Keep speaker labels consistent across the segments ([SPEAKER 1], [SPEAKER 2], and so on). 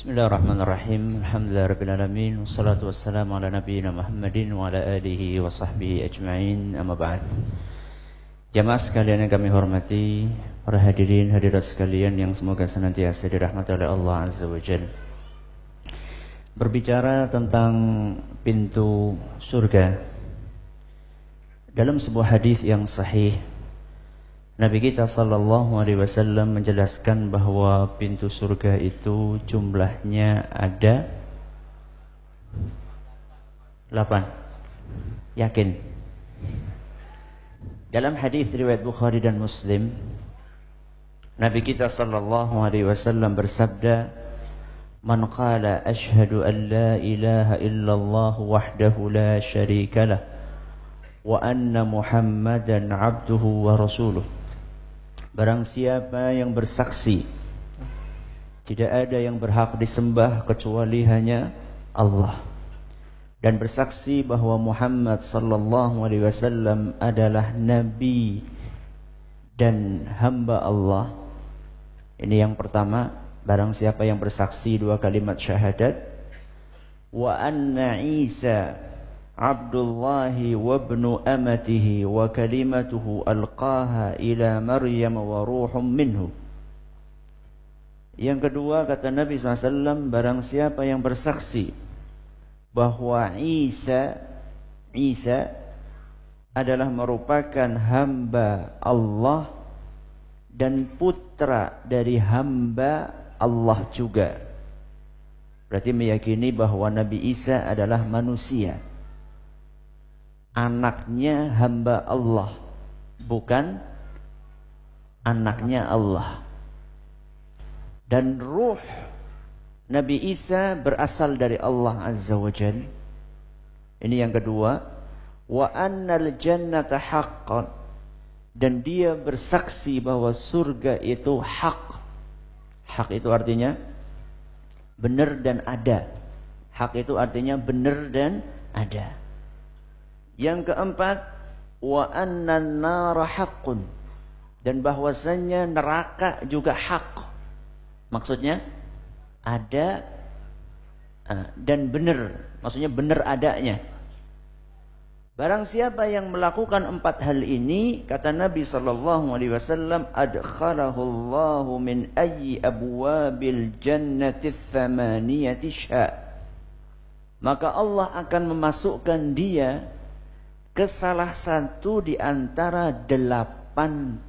[SPEAKER 1] Bismillahirrahmanirrahim. Alhamdulillahirabbil alamin wassalatu wassalamu ala nabiyyina Muhammadin wa ala alihi wa sahbihi ajma'in. Amma ba'd. Jamaah sekalian yang kami hormati, para hadirin hadirat sekalian yang semoga senantiasa dirahmati oleh Allah Azza wa Jalla. Berbicara tentang pintu surga, dalam sebuah hadis yang sahih, Nabi kita sallallahu alaihi wasallam menjelaskan bahwa pintu surga itu jumlahnya ada 8. Yakin? Dalam hadis riwayat Bukhari dan Muslim, Nabi kita sallallahu alaihi wasallam bersabda, "Man qala asyhadu an la ilaha illallah wahdahu la syarika lah wa anna Muhammadan 'abduhu wa rasuluh." Barang siapa yang bersaksi tidak ada yang berhak disembah kecuali hanya Allah, dan bersaksi bahwa Muhammad sallallahu alaihi wasallam adalah nabi dan hamba Allah. Ini yang pertama, barang siapa yang bersaksi 2 kalimat syahadat, wa anna Isa Abdullahi wa ibnu amatihi wa kalimatuhu alqaha ila Maryam wa ruhum minhu. Yang kedua, kata Nabi SAW, barang siapa yang bersaksi bahwa Isa adalah merupakan hamba Allah dan putra dari hamba Allah juga. Berarti meyakini bahwa Nabi Isa adalah manusia, anaknya hamba Allah, bukan anaknya Allah. Dan ruh Nabi Isa berasal dari Allah Azza wa Jalla. Ini yang kedua. Wa annal jannata haqqan, dan dia bersaksi bahwa surga itu hak. Hak itu artinya benar dan ada. Hak itu artinya benar dan ada. Yang keempat, wa annan nara haqqun, dan bahwasanya neraka juga hak. Maksudnya ada dan benar, maksudnya benar adanya. Barang siapa yang melakukan 4 hal ini, kata Nabi sallallahu alaihi wasallam, adkhalahu Allahu min ayyi abwabil jannati tsamaniyati sya', maka Allah akan memasukkan dia ke salah satu di antara 8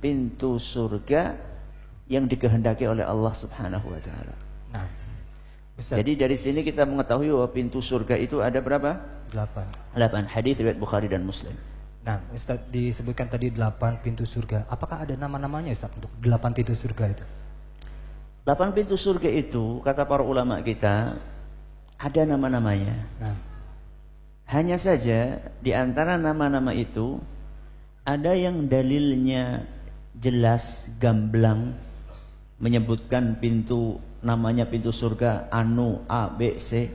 [SPEAKER 1] pintu surga yang dikehendaki oleh Allah Subhanahu wa taala. Nah, jadi dari sini kita mengetahui bahwa pintu surga itu ada berapa? 8. Hadis riwayat Bukhari dan Muslim.
[SPEAKER 2] Nah, Ustaz, disebutkan tadi 8 pintu surga. Apakah ada nama-namanya, Ustaz, untuk 8 pintu surga itu?
[SPEAKER 1] 8 pintu surga itu, kata para ulama kita, ada nama-namanya. Nah, hanya saja di antara nama-nama itu ada yang dalilnya jelas, gamblang, menyebutkan pintu, namanya pintu surga anu A, B, C.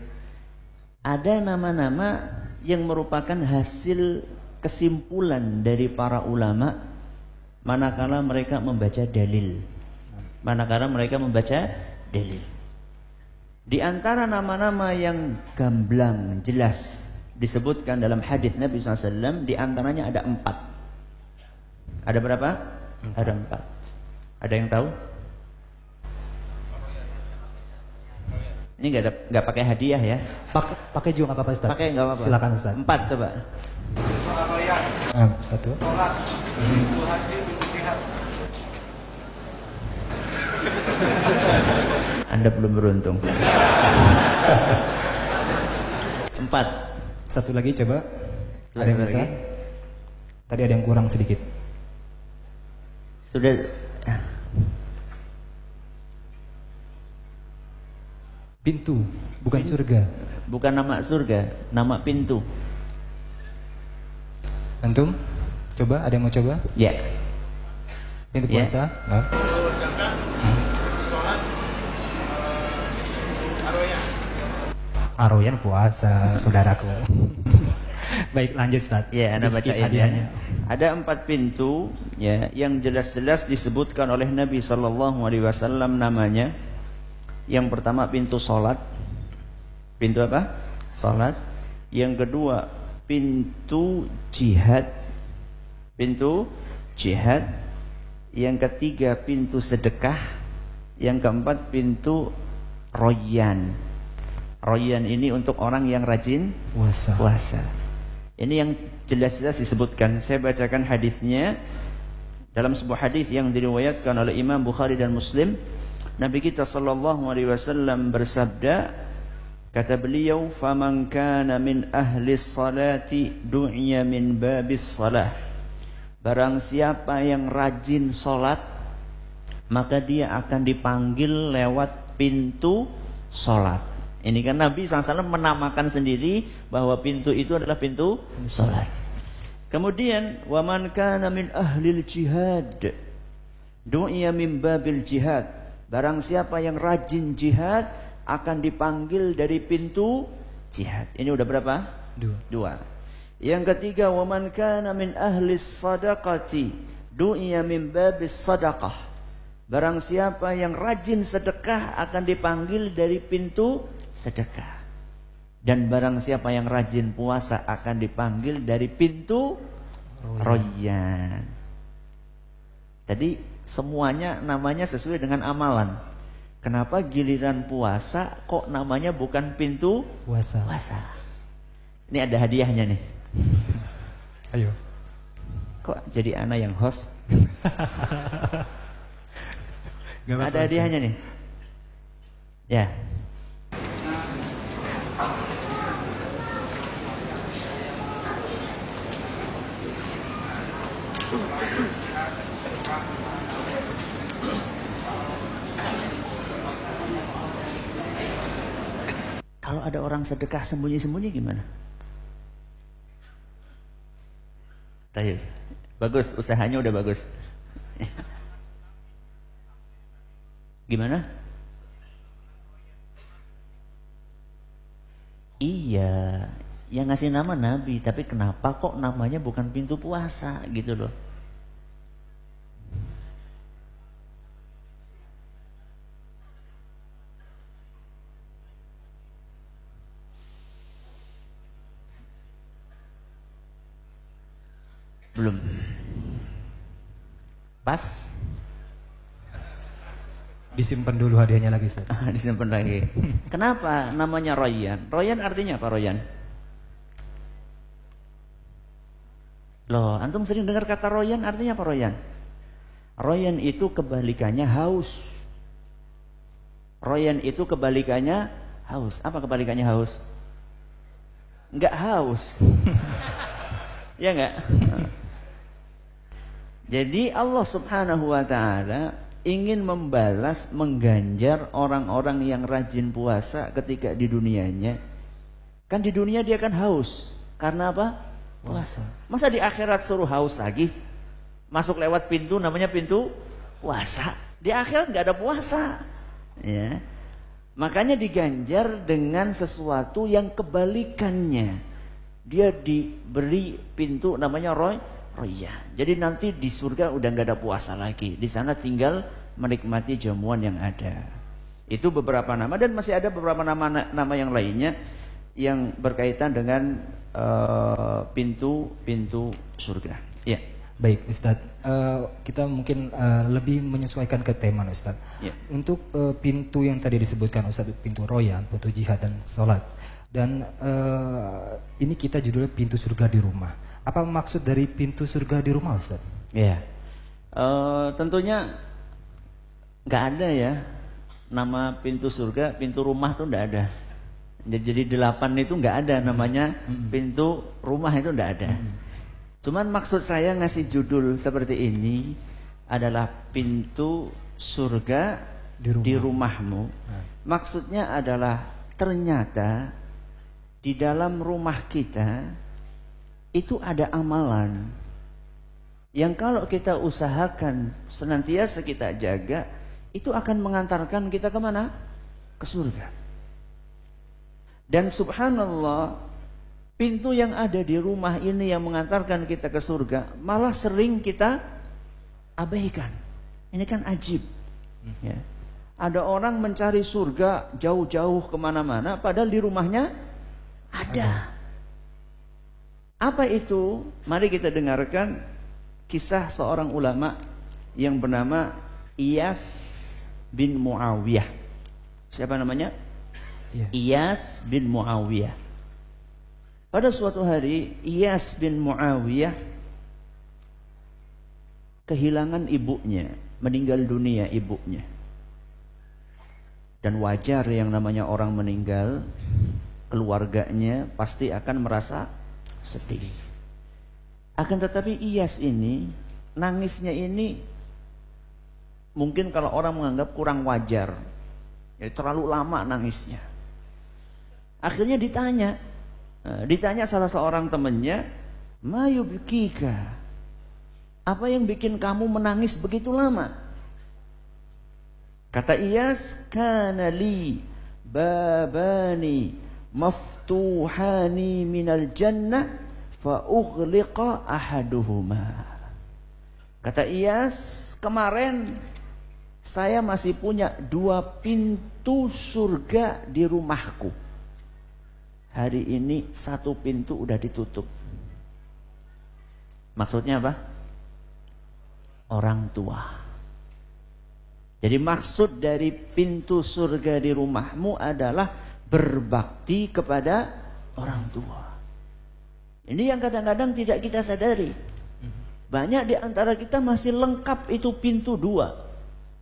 [SPEAKER 1] Ada nama-nama yang merupakan hasil kesimpulan dari para ulama manakala mereka membaca dalil. Di antara nama-nama yang gamblang, jelas disebutkan dalam hadis Nabi SAW, di antaranya ada 4. Ada berapa? Ada 4. Ada yang tahu? Ini nggak pakai hadiah ya?
[SPEAKER 2] Pakai juga nggak apa-apa, Ustaz.
[SPEAKER 1] Pakai nggak apa-apa.
[SPEAKER 2] Silakan, Ustaz.
[SPEAKER 1] 4 coba.
[SPEAKER 2] 1.
[SPEAKER 1] Anda belum beruntung. 4.
[SPEAKER 2] Satu lagi coba. Ada yang bisa? Tadi ada yang kurang sedikit.
[SPEAKER 1] Sudah.
[SPEAKER 2] Pintu, bukan surga.
[SPEAKER 1] Bukan nama surga, nama pintu.
[SPEAKER 2] Antum? Coba, ada yang mau coba?
[SPEAKER 1] Ya.
[SPEAKER 2] Pintu puasa? Ya. Aroyan puasa, saudaraku. Baik, lanjut, Ustaz.
[SPEAKER 1] Ya, Anda bacain ya. Ada 4 pintu ya yang jelas-jelas disebutkan oleh Nabi sallallahu alaihi wasallam namanya. Yang pertama pintu salat. Pintu apa? Salat. Yang kedua pintu jihad. Pintu jihad. Yang ketiga pintu sedekah. Yang keempat pintu royan. Royan ini untuk orang yang rajin puasa. Ini yang jelas-jelas disebutkan. Saya bacakan hadisnya. Dalam sebuah hadis yang diriwayatkan oleh Imam Bukhari dan Muslim, Nabi kita sallallahu alaihi wasallam bersabda, kata beliau, "Faman kana min ahli salati du'iya min babis salah." Barang siapa yang rajin salat, maka dia akan dipanggil lewat pintu salat. Ini kan Nabi SAW menamakan sendiri bahwa pintu itu adalah pintu salat. Kemudian waman kana min ahlil jihad du'iya min babil jihad. Barang siapa yang rajin jihad akan dipanggil dari pintu jihad. Ini udah berapa? Dua. Yang ketiga waman kana min ahlis sadaqati du'iya min babis sadaqah. Barang siapa yang rajin sedekah akan dipanggil dari pintu sedekah. Dan barang siapa yang rajin puasa akan dipanggil dari pintu royan. Jadi semuanya namanya sesuai dengan amalan. Kenapa giliran puasa kok namanya bukan pintu puasa? Ini ada hadiahnya nih.
[SPEAKER 2] Ayo.
[SPEAKER 1] Kok jadi ana yang host? Ada hadiahnya nih. Ya. Kalau ada orang sedekah sembunyi-sembunyi gimana? Baik. Bagus, usahanya udah bagus. Gimana? Iya, yang ngasih nama Nabi, tapi kenapa kok namanya bukan pintu puasa gitu loh. Belum. Pas?
[SPEAKER 2] Disimpan dulu hadiahnya lagi, Ustaz.
[SPEAKER 1] Disimpan lagi. Kenapa namanya royan? Royan artinya apa royan? Loh, antum sering dengar kata royan, artinya apa royan? Royan itu kebalikannya haus. Royan itu kebalikannya haus. Apa kebalikannya haus? Enggak haus. Ya enggak? Jadi Allah Subhanahu wa ta'ala ingin membalas, mengganjar orang-orang yang rajin puasa ketika di dunianya. Kan di dunia dia kan haus. Karena apa? Puasa. Masa di akhirat suruh haus lagi? Masuk lewat pintu namanya pintu puasa. Di akhirat nggak ada puasa. Ya. Makanya diganjar dengan sesuatu yang kebalikannya. Dia diberi pintu namanya royan. Jadi nanti di surga udah nggak ada puasa lagi. Di sana tinggal menikmati jamuan yang ada. Itu beberapa nama, dan masih ada beberapa nama yang lainnya yang berkaitan dengan pintu-pintu surga. Ya.
[SPEAKER 2] Baik, Ustadz. Kita mungkin lebih menyesuaikan ke tema, Ustadz.
[SPEAKER 1] Ya.
[SPEAKER 2] Untuk pintu yang tadi disebutkan, Ustadz, pintu royan, pintu jihad dan sholat. Dan ini kita judulnya pintu surga di rumah. Apa maksud dari pintu surga di rumah, Ustaz?
[SPEAKER 1] Ya, tentunya nggak ada ya nama pintu surga, pintu rumah tuh nggak ada. Jadi 8 itu nggak ada namanya pintu rumah, itu nggak ada. Cuman maksud saya ngasih judul seperti ini adalah pintu surga di rumahmu. Maksudnya adalah ternyata di dalam rumah kita itu ada amalan yang kalau kita usahakan senantiasa kita jaga, itu akan mengantarkan kita kemana? Ke surga. Dan subhanallah, pintu yang ada di rumah ini yang mengantarkan kita ke surga malah sering kita abaikan. Ini kan ajib. Ya. Ada orang mencari surga jauh-jauh kemana-mana, padahal di rumahnya ada. Apa itu? Mari kita dengarkan kisah seorang ulama yang bernama Iyas bin Muawiyah. Siapa namanya? Iyas bin Muawiyah. Pada suatu hari Iyas bin Muawiyah kehilangan ibunya, meninggal dunia ibunya. Dan wajar yang namanya orang meninggal, keluarganya pasti akan merasa sedih. Akan tetapi Iyas ini, nangisnya ini mungkin kalau orang menganggap kurang wajar, ya, terlalu lama nangisnya. Akhirnya ditanya salah seorang temannya, "Ma yubkika?" Apa yang bikin kamu menangis begitu lama? Kata Iyas, "Kana li babani maftuhani minal jannah fa ughliqa ahaduhuma." Kata Iyas, kemarin saya masih punya 2 pintu surga di rumahku. Hari ini 1 pintu udah ditutup. Maksudnya apa? Orang tua. Jadi maksud dari pintu surga di rumahmu adalah berbakti kepada orang tua. Ini yang kadang-kadang tidak kita sadari. Banyak di antara kita masih lengkap itu pintu 2.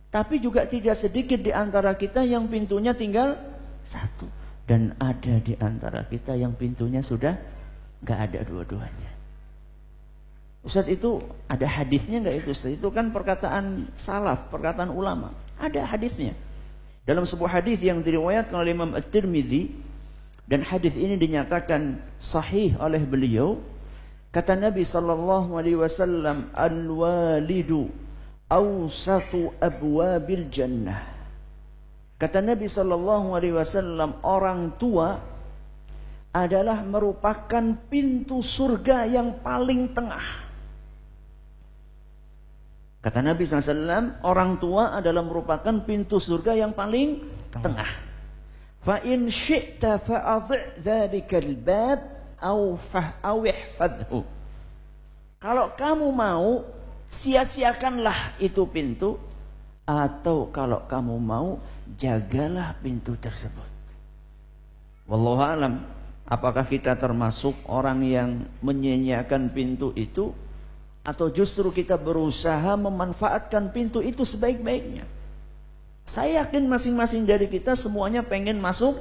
[SPEAKER 1] Tapi juga tidak sedikit di antara kita yang pintunya tinggal 1. Dan ada di antara kita yang pintunya sudah gak ada dua-duanya. Ustaz, itu ada hadisnya enggak itu Ustaz? Itu kan perkataan salaf, perkataan ulama. Ada hadisnya. Dalam sebuah hadis yang diriwayatkan oleh Imam At-Tirmidzi, dan hadis ini dinyatakan sahih oleh beliau, kata Nabi sallallahu alaihi wasallam, "Al-walidu awsatu abwabil jannah." Kata Nabi sallallahu alaihi wasallam, orang tua adalah merupakan pintu surga yang paling tengah. Kata Nabi SAW, orang tua adalah merupakan pintu surga yang paling tengah. Fa in syi'ta fa'adhi' dzalikal bab aw ihfadhu. Kalau kamu mau, sia-siakanlah itu pintu, atau kalau kamu mau, jagalah pintu tersebut. Wallahu a'lam, apakah kita termasuk orang yang menyia-nyiakan pintu itu, atau justru kita berusaha memanfaatkan pintu itu sebaik-baiknya? Saya yakin masing-masing dari kita semuanya pengen masuk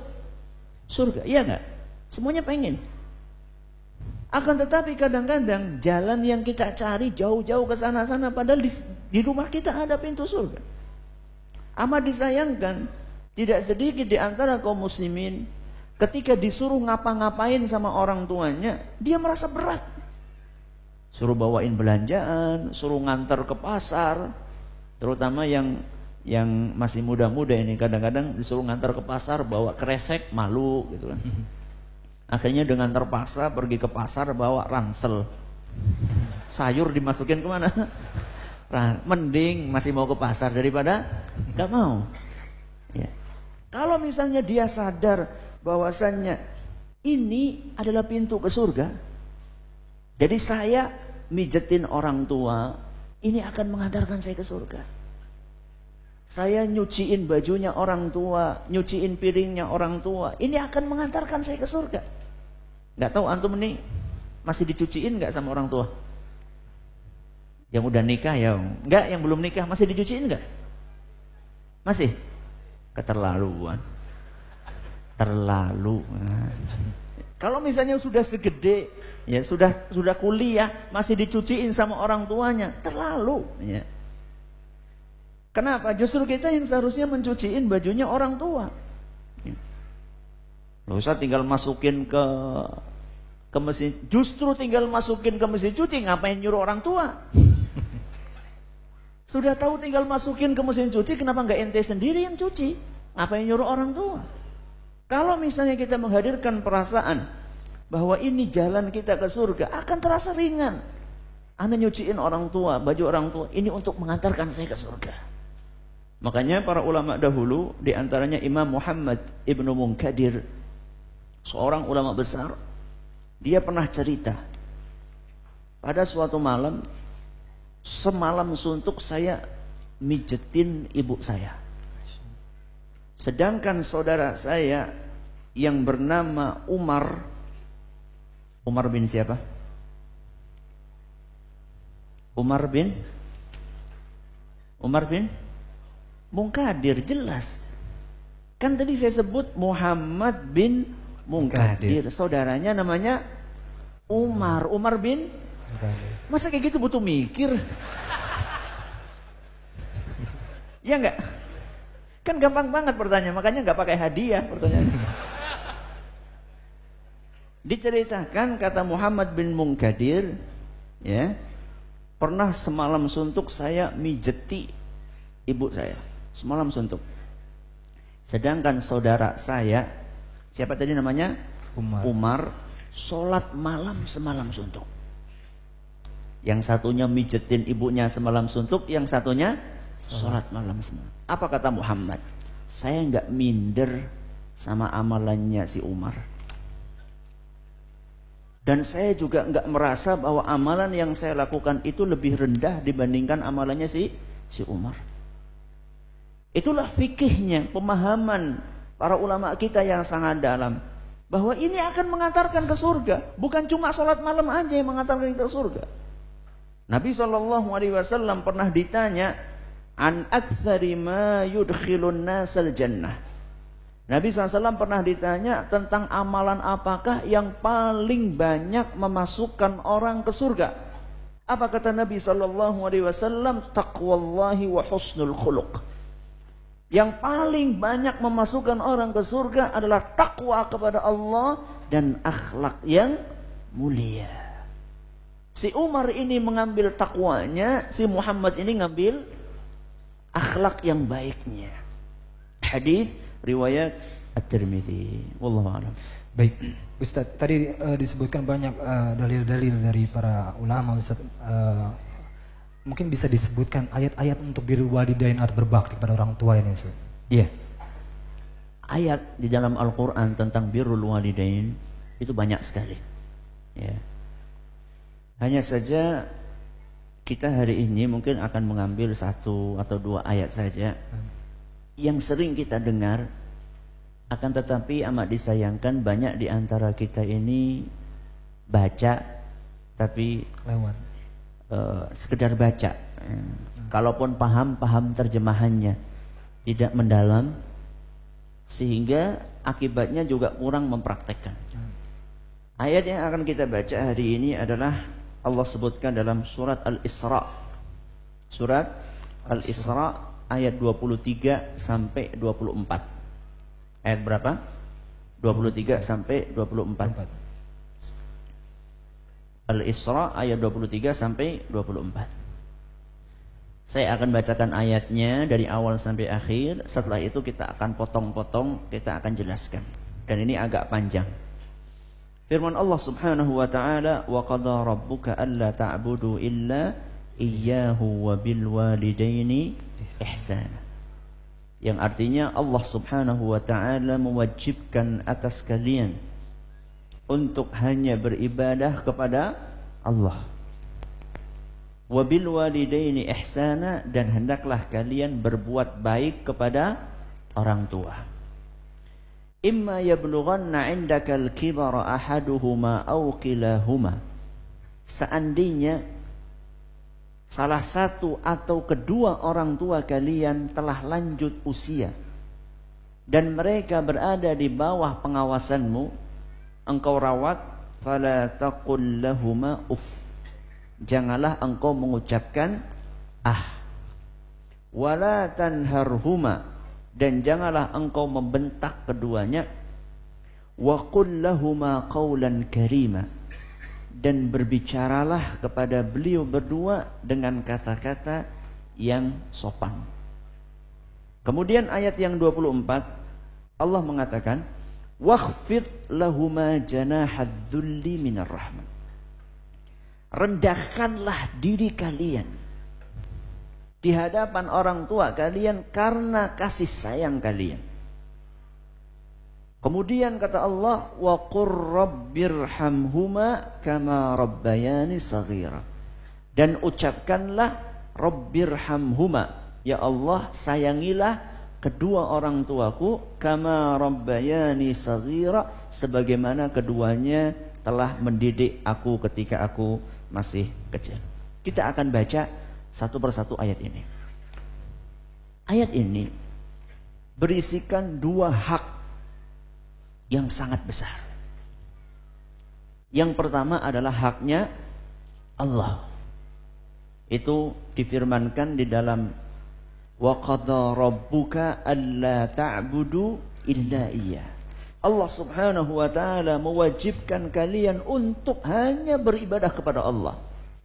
[SPEAKER 1] surga, iya enggak? Semuanya pengen. Akan tetapi kadang-kadang jalan yang kita cari jauh-jauh ke sana-sana, padahal di rumah kita ada pintu surga. Amat disayangkan, tidak sedikit di antara kaum muslimin ketika disuruh ngapa-ngapain sama orang tuanya, dia merasa berat. Suruh bawain belanjaan, suruh ngantar ke pasar, terutama yang masih muda-muda ini, kadang-kadang disuruh ngantar ke pasar bawa kresek, malu gitu kan. Akhirnya dengan terpaksa pergi ke pasar bawa ransel. Sayur dimasukin kemana? Mending masih mau ke pasar daripada gak mau. Ya. Kalau misalnya dia sadar bahwasannya ini adalah pintu ke surga, jadi saya mijetin orang tua, ini akan mengantarkan saya ke surga. Saya nyuciin bajunya orang tua, nyuciin piringnya orang tua, ini akan mengantarkan saya ke surga. Gak tahu antum ini masih dicuciin gak sama orang tua? Yang udah nikah ya enggak, yang belum nikah masih dicuciin enggak? Masih? Keterlaluan. Terlalu. Kalau misalnya sudah segede, ya sudah kuliah masih dicuciin sama orang tuanya, terlalu, ya. Kenapa? Justru kita yang seharusnya mencuciin bajunya orang tua. Loh, Ustaz tinggal masukin ke mesin, justru tinggal masukin ke mesin cuci, ngapain nyuruh orang tua? Sudah tahu tinggal masukin ke mesin cuci, kenapa nggak ente sendiri yang cuci? Ngapain nyuruh orang tua? Kalau misalnya kita menghadirkan perasaan bahwa ini jalan kita ke surga, akan terasa ringan. Anda nyuciin orang tua, baju orang tua, ini untuk mengantarkan saya ke surga. Makanya para ulama dahulu, di antaranya Imam Muhammad Ibnu Munkadir, seorang ulama besar, dia pernah cerita, pada suatu malam, semalam suntuk saya mijetin ibu saya. Sedangkan saudara saya yang bernama Umar bin siapa? Umar bin Munkadir, jelas. Kan tadi saya sebut Muhammad bin Munkadir. Saudaranya namanya Umar bin Munkadir. Masa kayak gitu butuh mikir? Ya enggak? Kan gampang banget pertanyaan, makanya enggak pakai hadiah pertanyaan. Diceritakan kata Muhammad bin Munkadir, ya, pernah semalam suntuk saya mijeti ibu saya. Semalam suntuk. Sedangkan saudara saya, siapa tadi namanya? Umar, sholat malam semalam suntuk. Yang satunya mijetin ibunya semalam suntuk, yang satunya sholat malam semalam. Apa kata Muhammad? Saya enggak minder sama amalannya si Umar. Dan saya juga enggak merasa bahwa amalan yang saya lakukan itu lebih rendah dibandingkan amalannya si Umar. Itulah fikihnya, pemahaman para ulama kita yang sangat dalam, bahwa ini akan mengantarkan ke surga. Bukan cuma sholat malam aja yang mengantarkan kita ke surga. Nabi SAW pernah ditanya, an aktsari ma yudkhilun nasal jannah. Nabi SAW pernah ditanya tentang amalan apakah yang paling banyak memasukkan orang ke surga. Apa kata Nabi SAW? Taqwallahi wa husnul khuluq. Yang paling banyak memasukkan orang ke surga adalah takwa kepada Allah dan akhlak yang mulia. Si Umar ini mengambil takwanya, si Muhammad ini ngambil akhlak yang baiknya. Hadis riwayat At-Tirmidzi. Wallahu a'lam.
[SPEAKER 2] Baik, Ustaz, tadi disebutkan banyak dalil-dalil dari para ulama, Ustaz. Mungkin bisa disebutkan ayat-ayat untuk birrul walidain atau berbakti kepada orang tua ini, Ustaz.
[SPEAKER 1] Iya. Ayat di dalam Al-Qur'an tentang birrul walidain itu banyak sekali. Ya. Hanya saja kita hari ini mungkin akan mengambil 1 atau 2 ayat saja yang sering kita dengar, akan tetapi amat disayangkan banyak di antara kita ini baca tapi
[SPEAKER 2] lewat,
[SPEAKER 1] sekedar baca. Kalaupun paham terjemahannya, tidak mendalam, sehingga akibatnya juga kurang mempraktekkan. Ayat yang akan kita baca hari ini adalah Allah sebutkan dalam surat Al-Isra. Surat Al-Isra ayat 23 sampai 24. Ayat berapa? 23 sampai 24. Al-Isra ayat 23 sampai 24. Saya akan bacakan ayatnya dari awal sampai akhir. Setelah itu kita akan potong-potong, kita akan jelaskan. Dan ini agak panjang. Firman Allah Subhanahu wa taala, "Wa qadha rabbuka alla ta'budu illa iyyahu wa bil walidaini ihsana." Yang artinya Allah Subhanahu wa taala mewajibkan atas kalian untuk hanya beribadah kepada Allah. Wa bil walidaini ihsana, dan hendaklah kalian berbuat baik kepada orang tua. Imma yablughanna 'indakal kibara ahaduhuma aw kilahuma. Seandainya salah satu atau kedua orang tua kalian telah lanjut usia dan mereka berada di bawah pengawasanmu, engkau rawat, fala taqul lahuma uff. Janganlah engkau mengucapkan wala tanharhuma, dan janganlah engkau membentak keduanya, wa qul lahuma qawlan karima, dan berbicaralah kepada beliau berdua dengan kata-kata yang sopan. Kemudian ayat yang 24 Allah mengatakan, wakhfid lahuma janahadz dzulli minar rahman. Rendahkanlah diri kalian di hadapan orang tua kalian karena kasih sayang kalian. Kemudian kata Allah, wa qur rabbirhamhuma kama rabbayani shaghira. Dan ucapkanlah rabbirhamhuma, ya Allah sayangilah kedua orang tuaku kama rabbayani shaghira, sebagaimana keduanya telah mendidik aku ketika aku masih kecil. Kita akan baca satu persatu ayat ini. Ayat ini berisikan dua hak yang sangat besar. Yang pertama adalah haknya Allah. Itu difirmankan di dalam wa qadha rabbuka alla ta'budu illa iyyah. Allah Subhanahu wa taala mewajibkan kalian untuk hanya beribadah kepada Allah.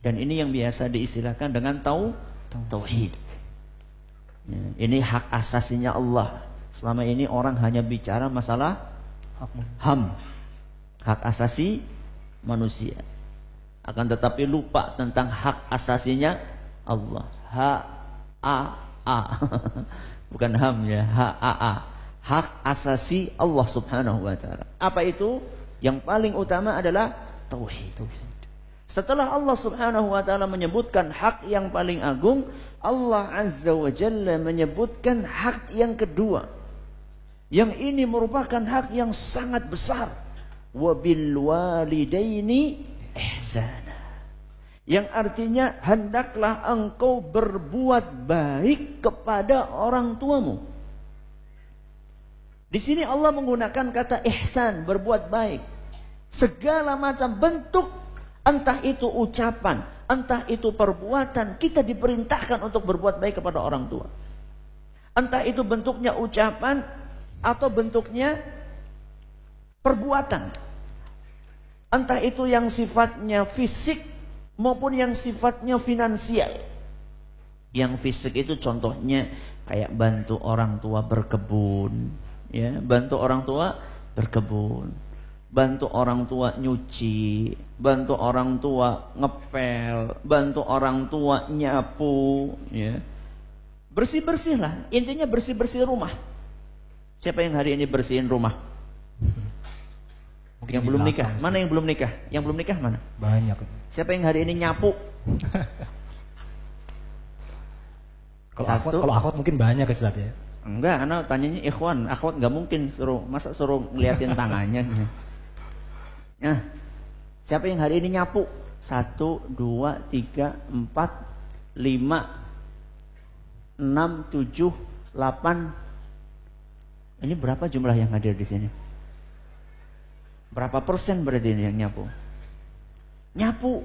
[SPEAKER 1] Dan ini yang biasa diistilahkan dengan tauhid. Ini hak asasinya Allah. Selama ini orang hanya bicara masalah hak asasi manusia, akan tetapi lupa tentang hak asasinya Allah. Bukan ham ya, hak asasi Allah Subhanahu wa taala. Apa itu? Yang paling utama adalah tauhid. Setelah Allah Subhanahu wa taala menyebutkan hak yang paling agung, Allah Azza wa Jalla menyebutkan hak yang kedua. Yang ini merupakan hak yang sangat besar. Wa bil walidaini ihsana. Yang artinya hendaklah engkau berbuat baik kepada orang tuamu. Di sini Allah menggunakan kata ihsan, berbuat baik. Segala macam bentuk, entah itu ucapan, entah itu perbuatan, kita diperintahkan untuk berbuat baik kepada orang tua. Entah itu bentuknya ucapan atau bentuknya perbuatan. Entah itu yang sifatnya fisik maupun yang sifatnya finansial. Yang fisik itu contohnya kayak bantu orang tua berkebun, ya, bantu orang tua berkebun, bantu orang tua nyuci, bantu orang tua ngepel, bantu orang tua nyapu, ya. Bersih-bersih lah, intinya bersih-bersih rumah. Siapa yang hari ini bersihin rumah? Yang belum nikah, mana yang belum nikah? Yang belum nikah mana?
[SPEAKER 2] Banyak.
[SPEAKER 1] Siapa yang hari ini nyapu?
[SPEAKER 2] Kalau akhwat mungkin banyak Ustaz ya.
[SPEAKER 1] Enggak, anak tanyanya ikhwan, akhwat nggak mungkin masa suruh ngeliatin tangannya. Nah, siapa yang hari ini nyapu? 1, 2, 3, 4, 5, 6, 7, 8. Ini berapa jumlah yang hadir di sini? Berapa persen berarti ini yang nyapu? Nyapu.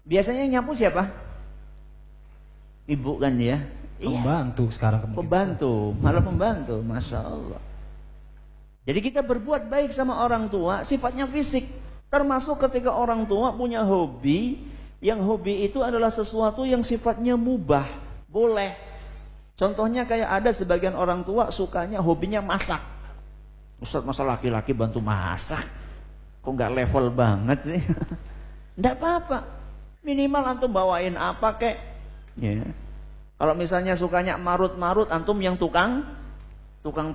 [SPEAKER 1] Biasanya yang nyapu siapa? Ibu kan ya?
[SPEAKER 2] Pembantu sekarang.
[SPEAKER 1] Pembantu, malah pembantu. Masya Allah. Jadi kita berbuat baik sama orang tua, sifatnya fisik. Termasuk ketika orang tua punya hobi, yang hobi itu adalah sesuatu yang sifatnya mubah, boleh. Contohnya kayak ada sebagian orang tua sukanya hobinya masak. Ustaz, masa laki-laki bantu masak? Kok nggak level banget sih? Nggak apa-apa. Minimal antum bawain apa kek? Ya. Kalau misalnya sukanya marut-marut, antum yang tukang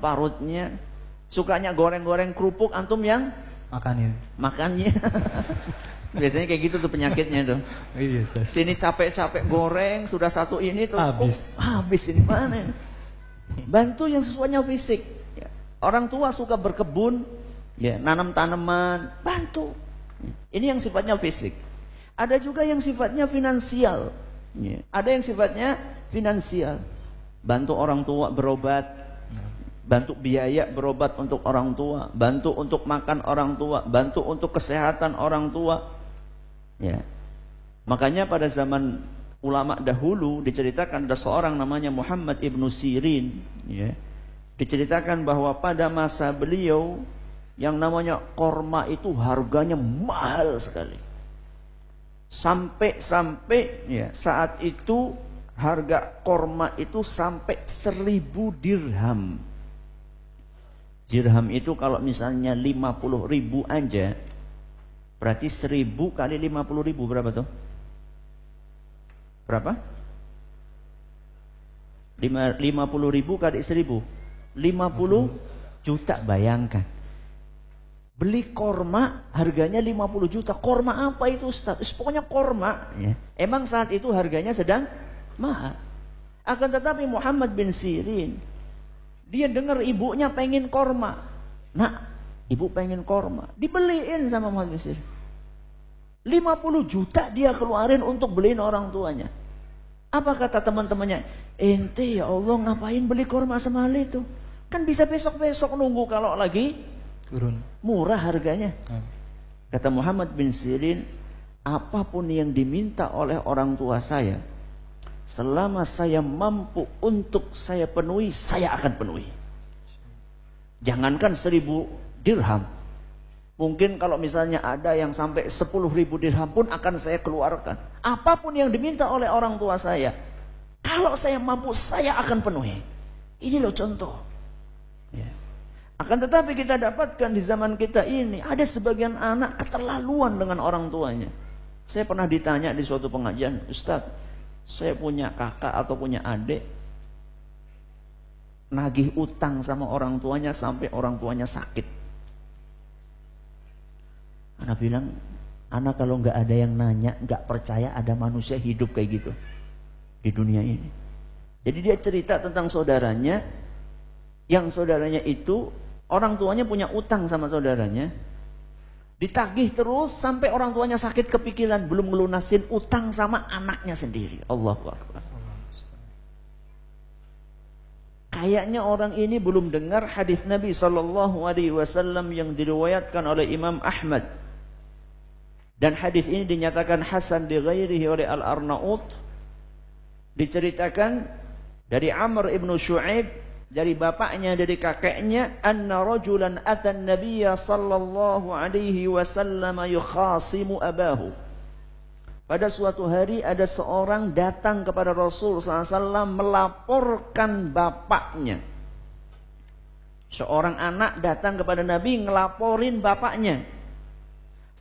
[SPEAKER 1] parutnya. Sukanya goreng-goreng kerupuk, antum yang makannya. Biasanya kayak gitu tuh penyakitnya tuh.
[SPEAKER 2] Iya, Ustaz.
[SPEAKER 1] Sini capek-capek goreng, sudah satu ini tuh habis ini mana? Bantu yang sesuanya fisik. Ya. Orang tua suka berkebun, ya, nanam tanaman, bantu. Ini yang sifatnya fisik. Ada juga yang sifatnya finansial. Ya. Ada yang sifatnya finansial. Bantu orang tua berobat, bantu biaya berobat untuk orang tua, bantu untuk makan orang tua, bantu untuk kesehatan orang tua. Ya. Makanya pada zaman ulama dahulu diceritakan ada seorang namanya Muhammad ibnu Sirin, ya. Diceritakan bahwa pada masa beliau yang namanya korma itu harganya mahal sekali. Sampai ya, saat itu harga korma itu sampai 1000 dirham. Dirham itu kalau misalnya 50.000 aja, berarti 1000 kali 50.000 berapa tuh? Berapa? 50 ribu kali 1000, 50 juta, bayangkan. Beli korma harganya 50 juta. Korma apa itu Ustaz? Pokoknya korma. Ya. Emang saat itu harganya sedang mahal. Akan tetapi Muhammad bin Sirin, dia dengar ibunya pengen korma. Nak, ibu pengen korma. Dibeliin sama Muhammad bin Sirin. 50 juta dia keluarin untuk beliin orang tuanya. Apa kata teman-temannya? Ente ya Allah ngapain beli korma semahal itu? Kan bisa besok-besok nunggu kalau lagi
[SPEAKER 2] turun.
[SPEAKER 1] Murah harganya. Kata Muhammad bin Sirin, apapun yang diminta oleh orang tua saya, selama saya mampu untuk saya penuhi, saya akan penuhi. Jangankan 1000 dirham. Mungkin kalau misalnya ada yang sampai 10.000 dirham pun akan saya keluarkan. Apapun yang diminta oleh orang tua saya, kalau saya mampu, saya akan penuhi. Ini loh contoh. Ya. Akan tetapi kita dapatkan di zaman kita ini, ada sebagian anak keterlaluan dengan orang tuanya. Saya pernah ditanya di suatu pengajian, Ustaz, saya punya kakak atau punya adik, nagih utang sama orang tuanya sampai orang tuanya sakit. Anak bilang, anak kalau nggak ada yang nanya, nggak percaya ada manusia hidup kayak gitu di dunia ini. Jadi dia cerita tentang saudaranya, yang saudaranya itu orang tuanya punya utang sama saudaranya, ditagih terus sampai orang tuanya sakit kepikiran belum ngelunasin utang sama anaknya sendiri. Allahu Akbar. Kayaknya orang ini belum dengar hadis Nabi SAW yang diriwayatkan oleh Imam Ahmad. Dan hadis ini dinyatakan hasan di ghairihi oleh Al-Arnaut. Diceritakan dari Amr ibn Shu'aib, dari bapaknya, dari kakeknya, anna rajulan atan nabiyya sallallahu alaihi wasallam yukhasimu abahu. Pada suatu hari ada seorang datang kepada Rasul SAW melaporkan bapaknya. Seorang anak datang kepada Nabi ngelaporin bapaknya.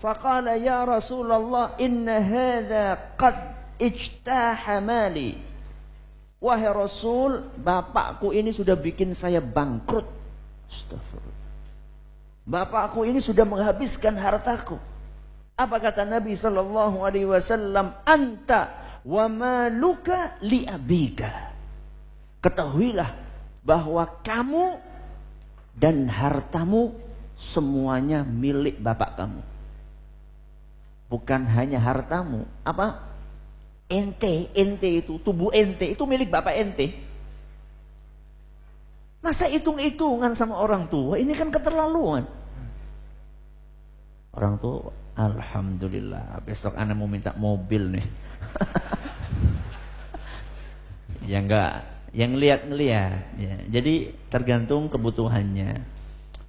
[SPEAKER 1] Faqala ya Rasulullah inna hadha qad ijtaha mali. Wahai Rasul, bapakku ini sudah bikin saya bangkrut. Astagfirullah. Bapakku ini sudah menghabiskan hartaku. Apa kata Nabi sallallahu alaihi wasallam? Anta wa maluka li abika. Ketahuilah bahwa kamu dan hartamu semuanya milik bapak kamu. Bukan hanya hartamu, apa? Ente itu, tubuh ente itu milik bapak ente. Masa hitung-hitungan sama orang tua? Ini kan keterlaluan. Orang tua, alhamdulillah, besok anak mau minta mobil nih. Ya enggak, yang ngeliat. Ya. Jadi tergantung kebutuhannya.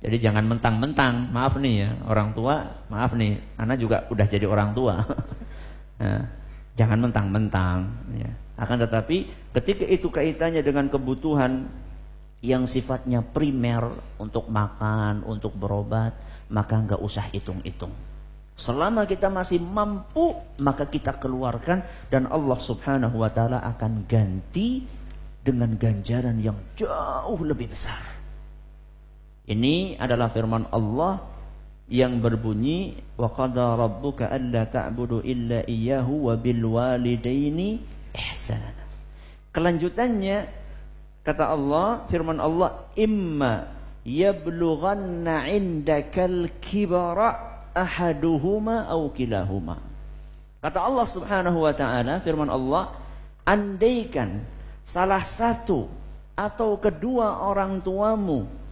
[SPEAKER 1] Jadi jangan mentang-mentang, maaf nih ya, orang tua, maaf nih, anak juga udah jadi orang tua. Nah, jangan mentang-mentang. Ya. Akan tetapi ketika itu kaitannya dengan kebutuhan yang sifatnya primer untuk makan, untuk berobat, maka enggak usah hitung-hitung. Selama kita masih mampu, maka kita keluarkan dan Allah Subhanahu wa taala akan ganti dengan ganjaran yang jauh lebih besar. Ini adalah firman Allah yang berbunyi wa qada rabbuka alla ta'budu illa iyyahu wa bil walidaini ihsana. Kelanjutannya kata Allah, firman Allah, imma yablughanna 'indakal kibara ahaduhuma aw kilahuma. Kata Allah Subhanahu wa taala, firman Allah, andaikan salah satu atau kedua orang tuamu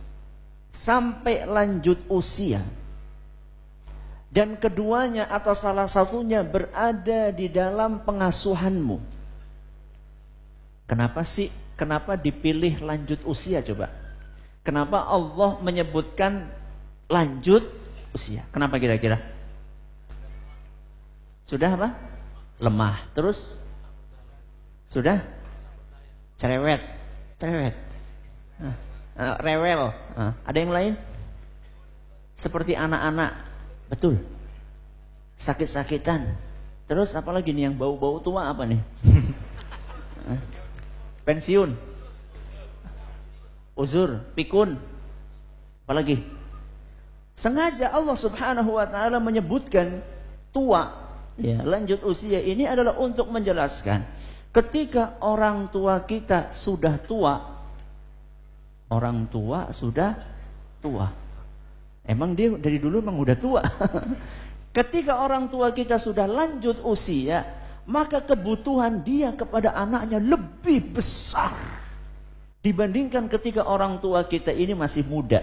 [SPEAKER 1] sampai lanjut usia dan keduanya atau salah satunya berada di dalam pengasuhanmu. Kenapa sih? Kenapa dipilih lanjut usia coba? Kenapa Allah menyebutkan lanjut usia? Kenapa kira-kira? Sudah apa? Lemah. Terus? Sudah? Cerewet. Rewel. Ada yang lain? Seperti anak-anak. Betul. Sakit-sakitan. Terus apalagi nih yang bau-bau tua apa nih? Pensiun. uzur, pikun. Apalagi? Sengaja Allah Subhanahu wa taala menyebutkan tua, ya, lanjut usia ini adalah untuk menjelaskan ketika orang tua kita sudah tua, orang tua sudah tua. Emang dia dari dulu emang udah tua. Ketika orang tua kita sudah lanjut usia, maka kebutuhan dia kepada anaknya lebih besar dibandingkan ketika orang tua kita ini masih muda.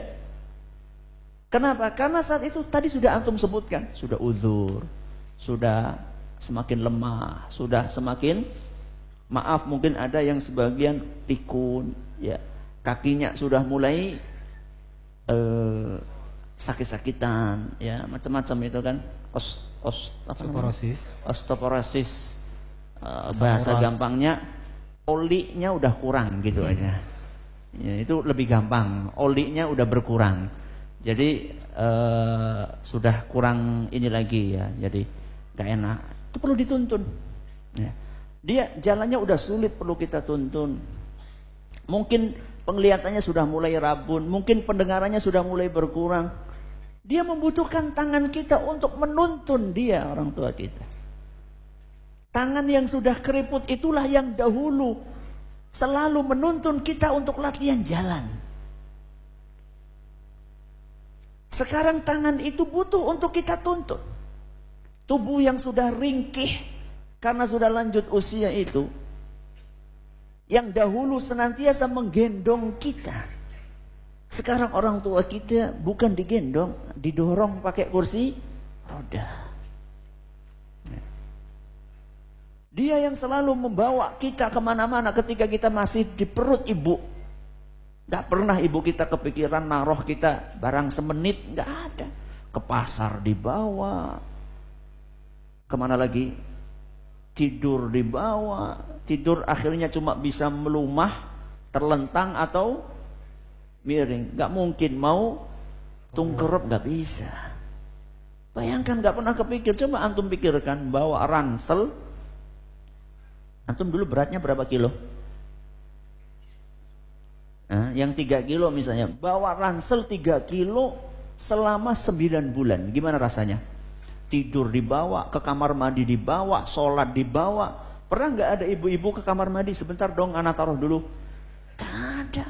[SPEAKER 1] Kenapa? Karena saat itu tadi sudah antum sebutkan, sudah uzur, sudah semakin lemah, sudah semakin, maaf mungkin ada yang sebagian pikun, ya, kakinya sudah mulai sakit-sakitan, ya, macam-macam itu kan, osteoporosis, bahasa gampangnya olinya udah kurang gitu aja, ya, itu lebih gampang, olinya udah berkurang, jadi sudah kurang ini lagi, ya, jadi gak enak, itu perlu dituntun, ya. Dia jalannya udah sulit, perlu kita tuntun. Mungkin penglihatannya sudah mulai rabun, mungkin pendengarannya sudah mulai berkurang. Dia membutuhkan tangan kita untuk menuntun dia, orang tua kita. Tangan yang sudah keriput itulah yang dahulu selalu menuntun kita untuk latihan jalan. Sekarang tangan itu butuh untuk kita tuntun. Tubuh yang sudah ringkih karena sudah lanjut usia itu, yang dahulu senantiasa menggendong kita, sekarang orang tua kita bukan digendong, didorong pakai kursi roda. Dia yang selalu membawa kita kemana-mana ketika kita masih di perut ibu. Gak pernah ibu kita kepikiran naruh kita barang semenit, gak ada. Ke pasar dibawa, kemana lagi? Tidur dibawa. Tidur akhirnya cuma bisa melumah, terlentang atau miring. Gak mungkin mau tungkerep, gak bisa. Bayangkan, gak pernah kepikir. Coba antum pikirkan, bawa ransel. Antum dulu beratnya berapa kilo? Nah, yang 3 kilo misalnya, bawa ransel 3 kilo selama 9 bulan. Gimana rasanya? Tidur dibawa, ke kamar mandi dibawa, sholat dibawa. Pernah gak ada ibu-ibu ke kamar mandi, sebentar dong anak taruh dulu? Gak ada.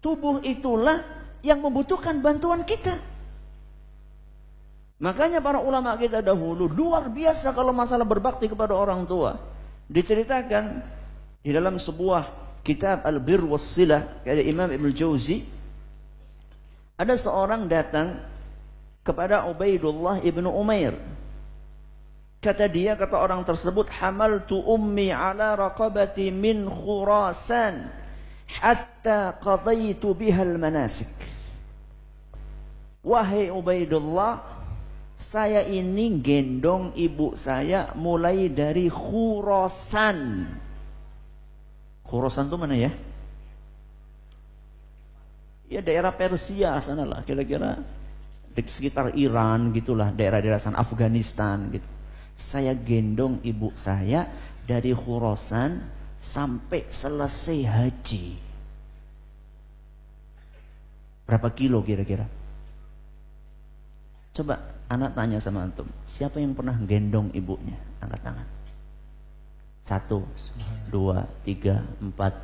[SPEAKER 1] Tubuh itulah yang membutuhkan bantuan kita. Makanya para ulama kita dahulu luar biasa kalau masalah berbakti kepada orang tua. Diceritakan di dalam sebuah kitab Al-Bir Was-Silah dari Imam Ibnu Jauzi, ada seorang datang kepada Ubaidullah ibnu Umair. Kata dia, kata orang tersebut, hamaltu ummi ala raqabati min Khurasan hatta qadaitu bihal manasik. Wahai Ubaidullah, saya ini gendong ibu saya mulai dari Khurasan. Khurasan itu mana ya? Ya daerah Persia sana lah, kira-kira di sekitar Iran gitulah, daerah-daerah sana, Afghanistan gitu. Saya gendong ibu saya dari Khurasan sampai selesai haji. Berapa kilo kira-kira? Coba anak tanya sama antum, siapa yang pernah gendong ibunya? Angkat tangan. 1, 2, 3, 4,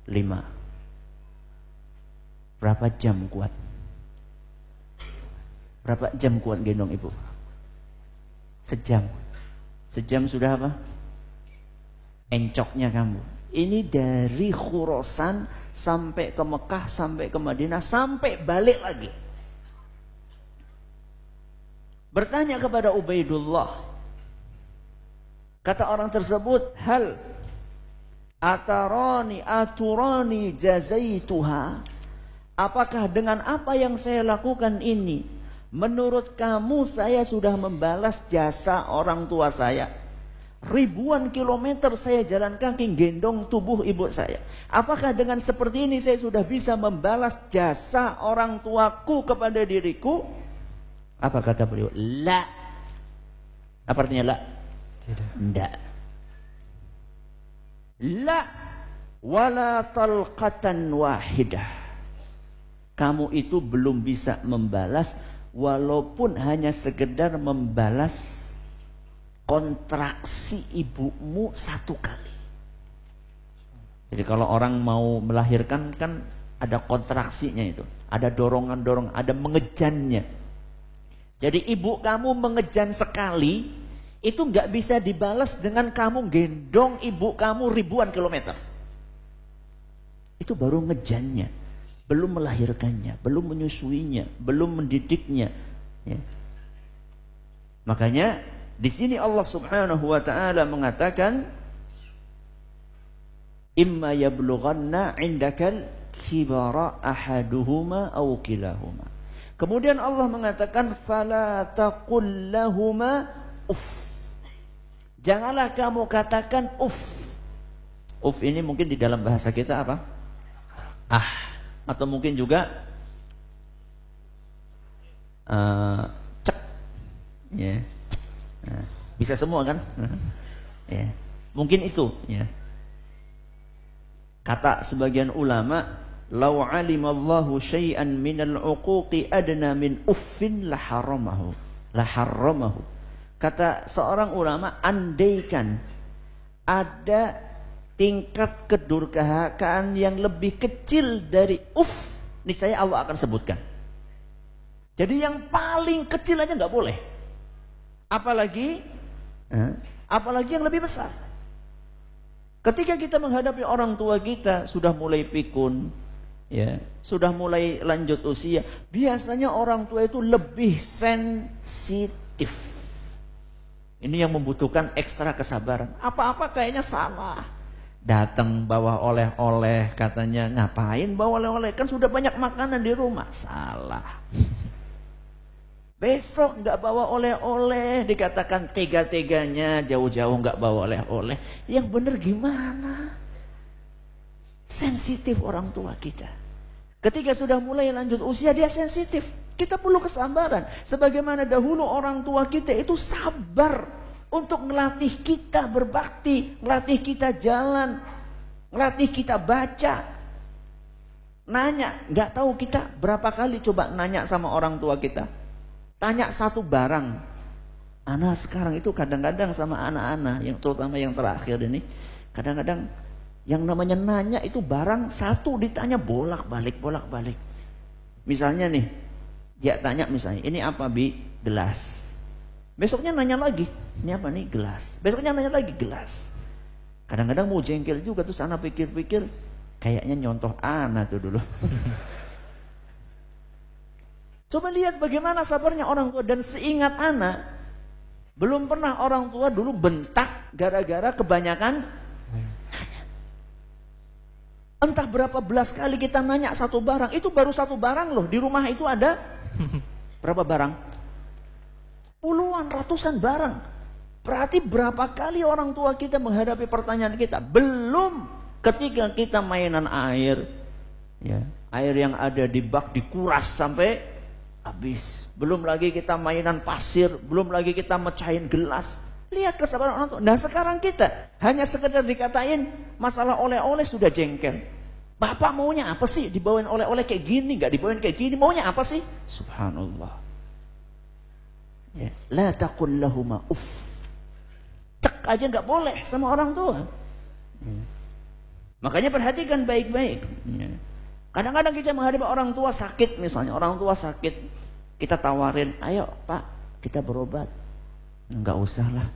[SPEAKER 1] 5. Berapa jam kuat? Berapa jam kuat gendong ibu? Sejam. Sejam sudah apa? Encoknya kamu. Ini dari Khurasan sampai ke Mekah, sampai ke Madinah, sampai balik lagi. Bertanya kepada Ubaidullah, kata orang tersebut, hal aturani jazaituha, apakah dengan apa yang saya lakukan ini, menurut kamu saya sudah membalas jasa orang tua saya? Ribuan kilometer saya jalan kaki gendong tubuh ibu saya. Apakah dengan seperti ini saya sudah bisa membalas jasa orang tuaku kepada diriku? Apa kata beliau? La. Apa artinya la?
[SPEAKER 2] Tidak.
[SPEAKER 1] Tidak. La. wala talqatan wahidah. Kamu itu belum bisa membalas walaupun hanya sekedar membalas kontraksi ibumu satu kali. Jadi kalau orang mau melahirkan kan ada kontraksinya itu, ada dorongan-dorongan, ada mengejannya. Jadi ibu kamu mengejan sekali, itu nggak bisa dibalas dengan kamu gendong ibu kamu ribuan kilometer. Itu baru ngejannya, belum melahirkannya, belum menyusuinya, belum mendidiknya. Ya. Makanya di sini Allah Subhanahu wa taala mengatakan, imma yablughanna 'indakal kibara ahaduhuma aw kilahuma. Kemudian Allah mengatakan fala taqul lahuma uff. Janganlah kamu katakan uff. Uff ini mungkin di dalam bahasa kita apa? Atau mungkin juga cek. Ya. Nah, bisa semua kan? Ya. Mungkin itu ya. Kata sebagian ulama, "Lau 'alimallahu syai'an minal 'uquqi adna min uffin la haramahu." Kata seorang ulama, andaikan ada tingkat kedurhakaan yang lebih kecil dari uff, niscaya Allah akan sebutkan. Jadi yang paling kecil aja nggak boleh. Apalagi yang lebih besar. Ketika kita menghadapi orang tua kita sudah mulai pikun, ya, sudah mulai lanjut usia, biasanya orang tua itu lebih sensitif. Ini yang membutuhkan ekstra kesabaran. Apa-apa kayaknya salah. Datang bawa oleh-oleh, katanya ngapain bawa oleh-oleh? Kan sudah banyak makanan di rumah. Salah. Besok nggak bawa oleh-oleh, dikatakan tega-teganya jauh-jauh nggak bawa oleh-oleh. Yang benar gimana? Sensitif orang tua kita. Ketika sudah mulai lanjut usia dia sensitif. Kita perlu kesabaran. Sebagaimana dahulu orang tua kita itu sabar untuk melatih kita berbakti, melatih kita jalan, melatih kita baca. Nanya, nggak tahu kita berapa kali coba nanya sama orang tua kita. Tanya satu barang. Anak sekarang itu kadang-kadang sama anak-anak, yang terutama yang terakhir ini, kadang-kadang yang namanya nanya itu barang satu ditanya bolak-balik. Misalnya nih, dia tanya misalnya, ini apa Bi? Gelas. Besoknya nanya lagi, ini apa nih? Gelas. Besoknya nanya lagi, gelas. Kadang-kadang mau jengkel juga, terus anak pikir-pikir, kayaknya nyontoh anak tuh dulu. Coba lihat bagaimana sabarnya orang tua. Dan seingat anak, belum pernah orang tua dulu bentak gara-gara kebanyakan. Entah berapa belas kali kita nanya satu barang. Itu baru satu barang loh. Di rumah itu ada berapa barang? Puluhan, ratusan barang. Berarti berapa kali orang tua kita menghadapi pertanyaan kita. Belum ketika kita mainan air, ya, air yang ada di bak dikuras sampai habis. Belum lagi kita mainan pasir, belum lagi kita mecahin gelas. Lihat kesabaran orang tua. Nah sekarang kita hanya sekedar dikatain masalah oleh-oleh sudah jengkel. Bapak maunya apa sih? Dibawain oleh-oleh kayak gini, nggak dibawain kayak gini. Maunya apa sih? Subhanallah. Ya. La taqul lahuma uff. Cek aja nggak boleh sama orang tua. Ya. Makanya perhatikan baik-baik. Ya. Kadang-kadang kita menghadapi orang tua sakit, misalnya orang tua sakit, kita tawarin, ayo Pak, kita berobat. Enggak usah lah.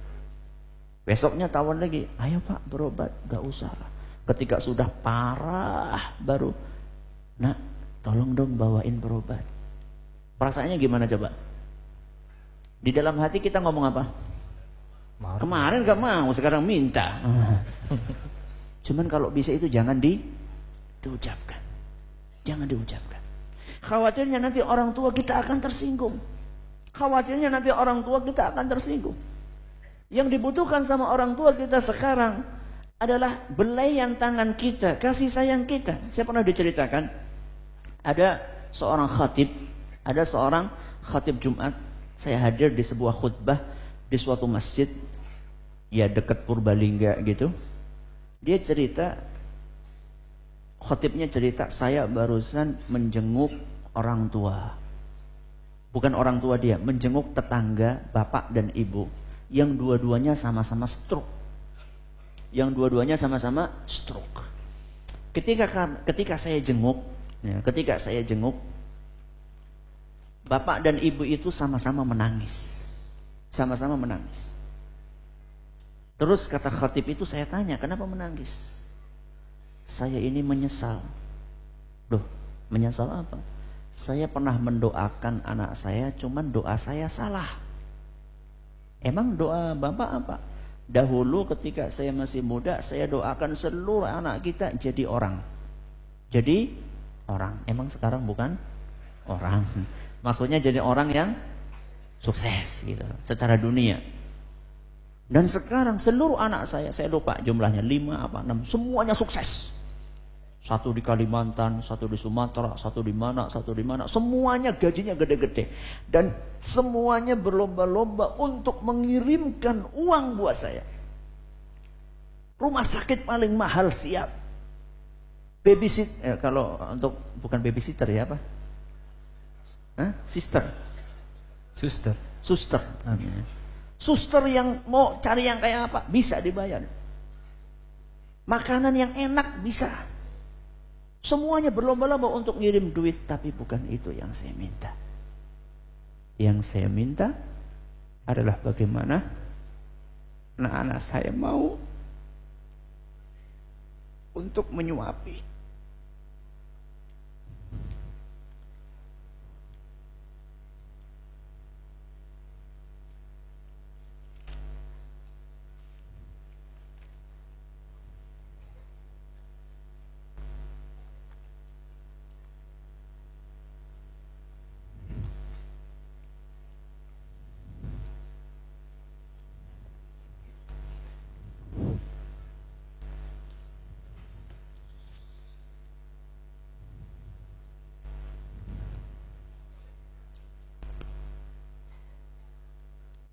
[SPEAKER 1] Besoknya tawar lagi, ayo Pak berobat, enggak usah lah. Ketika sudah parah baru, nak tolong dong bawain berobat. Perasaannya gimana coba? Di dalam hati kita ngomong apa? Kemarin enggak mau, sekarang minta. Cuman kalau bisa itu jangan diucapkan. Jangan diucapkan. Khawatirnya nanti orang tua kita akan tersinggung. Khawatirnya nanti orang tua kita akan tersinggung. Yang dibutuhkan sama orang tua kita sekarang adalah belayan tangan kita, kasih sayang kita. Saya pernah diceritakan, ada seorang khatib Jumat. Saya hadir di sebuah khutbah di suatu masjid, ya dekat Purbalingga gitu. Dia cerita, Khotibnya cerita, saya barusan menjenguk orang tua. Bukan orang tua dia, menjenguk tetangga, bapak dan ibu. Yang dua-duanya sama-sama stroke. Ketika saya jenguk, bapak dan ibu itu sama-sama menangis. Terus kata khatib itu, saya tanya, kenapa menangis? Saya ini menyesal. Loh, menyesal apa? Saya pernah mendoakan anak saya, cuman doa saya salah. Emang doa bapak apa? Dahulu ketika saya masih muda, saya doakan seluruh anak kita jadi orang. Emang sekarang bukan orang. Maksudnya jadi orang yang sukses gitu, secara dunia. Dan sekarang seluruh anak saya lupa jumlahnya 5 apa 6, semuanya sukses. Satu di Kalimantan, satu di Sumatera, satu di mana, semuanya gajinya gede-gede. Dan semuanya berlomba-lomba untuk mengirimkan uang buat saya. Rumah sakit paling mahal siap. Babysitter, kalau untuk bukan babysitter ya apa? Suster. Suster yang mau cari yang kayak apa bisa dibayar. Makanan yang enak bisa. Semuanya berlomba-lomba untuk ngirim duit, tapi bukan itu yang saya minta. Yang saya minta adalah bagaimana anak-anak saya mau untuk menyuapi.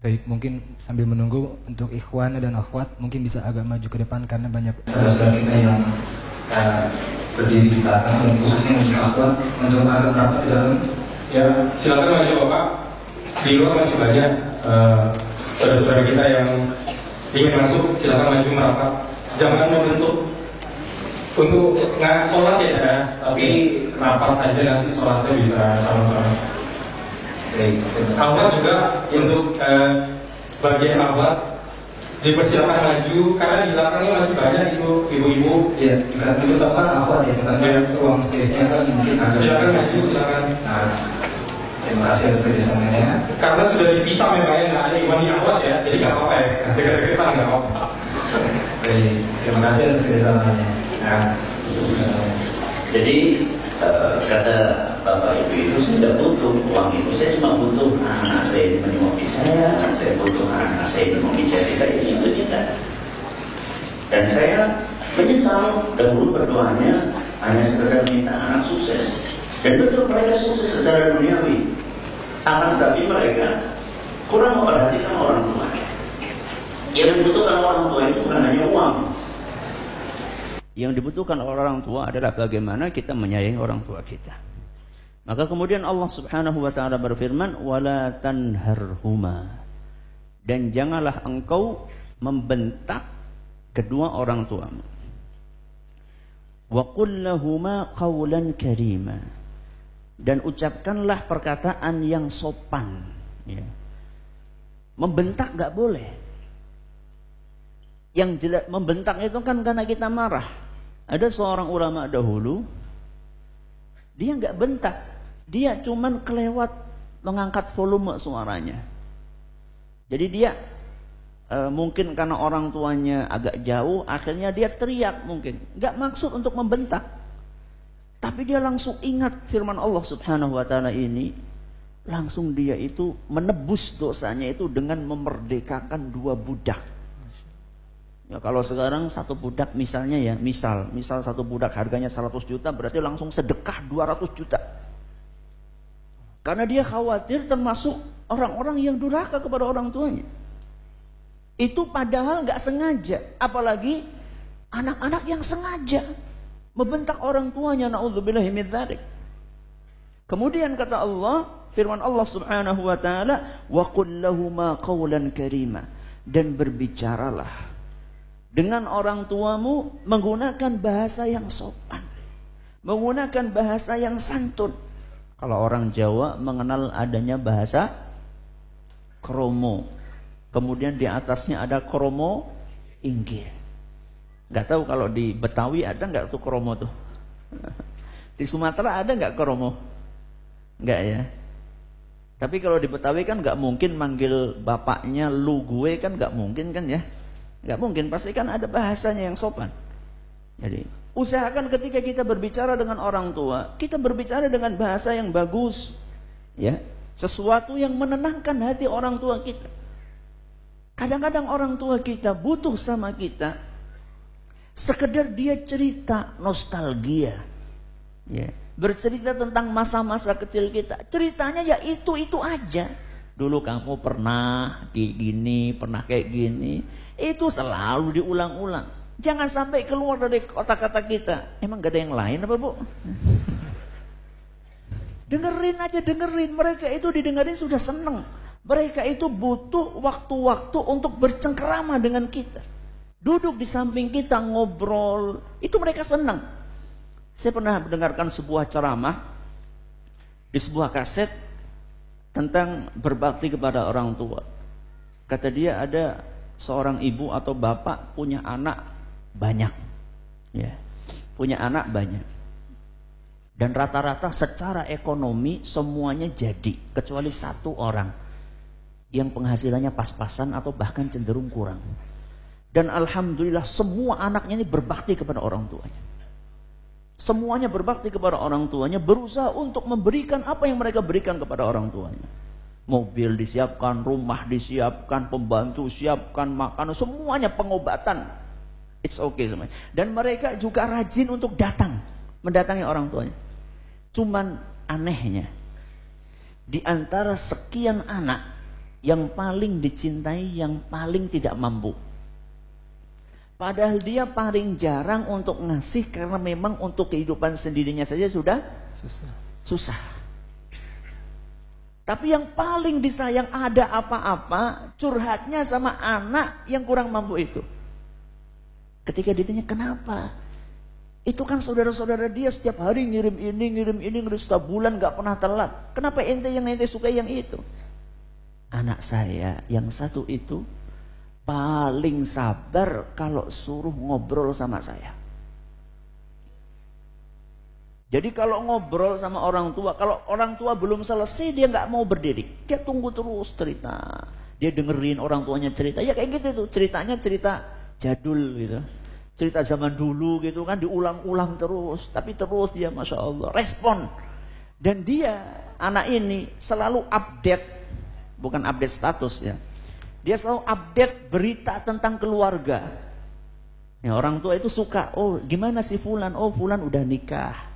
[SPEAKER 2] Baik, mungkin sambil menunggu untuk ikhwan dan akhwat mungkin bisa agak maju ke depan karena banyak saudara kita yang berdiri di belakang, dan khususnya untuk akhwat untuk agak merapat ke dalam.
[SPEAKER 3] Ya, silakan maju Bapak. Di luar masih banyak saudara-saudara kita yang ingin masuk, silakan maju merapat. Jangan membentuk untuk sholat ya, tapi rapat saja, nanti sholatnya bisa sama-sama. Akhwat juga untuk bagian akhwat dipersilakan maju karena di belakangnya masih banyak ibu-ibu.
[SPEAKER 2] Ya, untuk apa akhwat ya, karena ruang space-nya kan mungkin agak.
[SPEAKER 3] Silakan maju, silakan.
[SPEAKER 2] Nah, terima kasih atas kerjasamanya.
[SPEAKER 3] Karena sudah dipisah memangnya nggak ada iwan di akhwat ya, jadi nggak apa-apa ya. Dekat-dekatan nggak apa-apa.
[SPEAKER 2] Baik, terima kasih atas kerjasamanya. Nah,
[SPEAKER 4] jadi kata bapak ibu itu, saya tidak butuh uang itu, saya cuma butuh anak saya ini menyuapi saya butuh anak saya ini memijati saya, ini sekitar. Dan saya menyesal dahulu berdoanya hanya sekedar minta anak sukses. Dan betul mereka sukses secara duniawi, akan tetapi mereka kurang memperhatikan orang tua. Yang dibutuhkan orang tua itu bukan hanya uang.
[SPEAKER 1] Yang dibutuhkan orang tua adalah bagaimana kita menyayangi orang tua kita. Maka kemudian Allah Subhanahu wa taala berfirman, "Wala tanharhuma." Dan janganlah engkau membentak kedua orang tuamu. Wa qul lahuma qawlan karima. Dan ucapkanlah perkataan yang sopan, ya. Membentak enggak boleh. Yang jelas membentak itu kan karena kita marah. Ada seorang ulama dahulu, dia enggak bentak, dia cuman kelewat mengangkat volume suaranya. Jadi dia mungkin karena orang tuanya agak jauh, akhirnya dia teriak mungkin. Enggak maksud untuk membentak. Tapi dia langsung ingat firman Allah Subhanahu wa taala ini, langsung dia itu menebus dosanya itu dengan memerdekakan 2 budak. Ya, kalau sekarang satu budak misalnya ya, misal satu budak harganya 100 juta, berarti langsung sedekah 200 juta. Karena dia khawatir termasuk orang-orang yang durhaka kepada orang tuanya. Itu padahal nggak sengaja, apalagi anak-anak yang sengaja. membentak orang tuanya, naudzubillahi min dzalik. Kemudian kata Allah, firman Allah Subhanahu wa taala, wa qul lahuma qawlan karima, dan berbicaralah dengan orang tuamu menggunakan bahasa yang sopan, menggunakan bahasa yang santun. Kalau orang Jawa mengenal adanya bahasa kromo, kemudian di atasnya ada kromo inggil. Nggak tahu kalau di Betawi ada nggak tuh kromo tuh? Di Sumatera ada nggak kromo? Nggak ya. Tapi kalau di Betawi kan nggak mungkin manggil bapaknya lu gue, kan nggak mungkin kan ya? Nggak mungkin, pasti kan ada bahasanya yang sopan. Jadi usahakan ketika kita berbicara dengan orang tua, kita berbicara dengan bahasa yang bagus, ya, sesuatu yang menenangkan hati orang tua kita. Kadang-kadang orang tua kita butuh sama kita sekedar dia cerita nostalgia, ya, bercerita tentang masa-masa kecil kita. Ceritanya ya itu aja. Dulu kamu pernah gini, pernah kayak gini. Itu selalu diulang-ulang. Jangan sampai keluar dari kata-kata kita. Emang gak ada yang lain apa, Bu? Dengerin aja, dengerin. Mereka itu didengerin sudah seneng. Mereka itu butuh waktu-waktu untuk bercengkerama dengan kita. Duduk di samping kita, ngobrol. Itu mereka senang. Saya pernah mendengarkan sebuah ceramah di sebuah kaset tentang berbakti kepada orang tua. Kata dia, ada seorang ibu atau bapak punya anak banyak, ya, punya anak banyak, dan rata-rata secara ekonomi semuanya jadi, kecuali satu orang yang penghasilannya pas-pasan atau bahkan cenderung kurang. Dan alhamdulillah semua anaknya ini berbakti kepada orang tuanya. Semuanya berbakti kepada orang tuanya, berusaha untuk memberikan apa yang mereka berikan kepada orang tuanya. Mobil disiapkan, rumah disiapkan, pembantu siapkan, makanan, semuanya, pengobatan. It's okay semuanya. Dan mereka juga rajin untuk mendatangi orang tuanya. Cuman anehnya, di antara sekian anak, yang paling dicintai, yang paling tidak mampu. Padahal dia paling jarang untuk ngasih, karena memang untuk kehidupan sendirinya saja sudah susah. Tapi yang paling disayang, ada apa-apa curhatnya sama anak yang kurang mampu itu. Ketika ditanya kenapa, itu kan saudara-saudara dia setiap hari ngirim ini, setiap bulan gak pernah telat. Kenapa ente suka yang itu? Anak saya yang satu itu paling sabar kalau suruh ngobrol sama saya. Jadi kalau ngobrol sama orang tua, kalau orang tua belum selesai, dia nggak mau berdiri. Dia tunggu terus cerita. Dia dengerin orang tuanya cerita. Ya kayak gitu tuh, ceritanya cerita jadul gitu. Cerita zaman dulu gitu kan, diulang-ulang terus. Tapi terus dia Masya Allah respon. Dan dia, anak ini selalu update, bukan update status ya. Dia selalu update berita tentang keluarga. Ya, orang tua itu suka, oh gimana si Fulan? Oh Fulan udah nikah.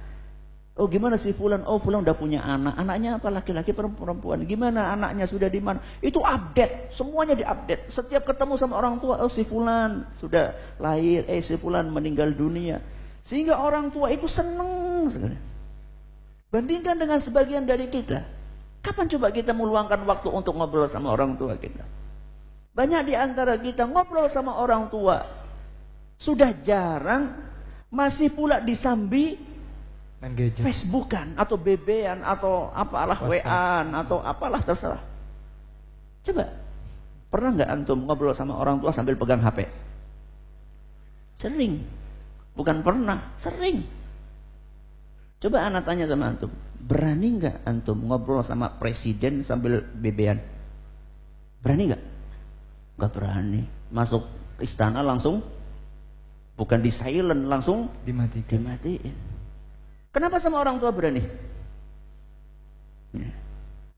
[SPEAKER 1] Oh gimana si Fulan? Oh Fulan udah punya anak. Anaknya apa, laki-laki perempuan? Gimana anaknya, sudah di mana? Itu update, semuanya diupdate. Setiap ketemu sama orang tua, oh si Fulan sudah lahir, si Fulan meninggal dunia. Sehingga orang tua itu seneng sekali. Bandingkan dengan sebagian dari kita. Kapan coba kita meluangkan waktu untuk ngobrol sama orang tua kita? Banyak di antara kita ngobrol sama orang tua sudah jarang, masih pula disambi Facebookan atau BB-an atau apalah, WA-an atau apalah, terserah. Coba, pernah nggak antum ngobrol sama orang tua sambil pegang HP? Sering. Bukan pernah, sering. Coba anak tanya sama antum, berani nggak antum ngobrol sama presiden sambil BB-an? Berani nggak? Nggak berani. Masuk istana langsung, bukan di silent, langsung dimatiin. Kenapa sama orang tua berani?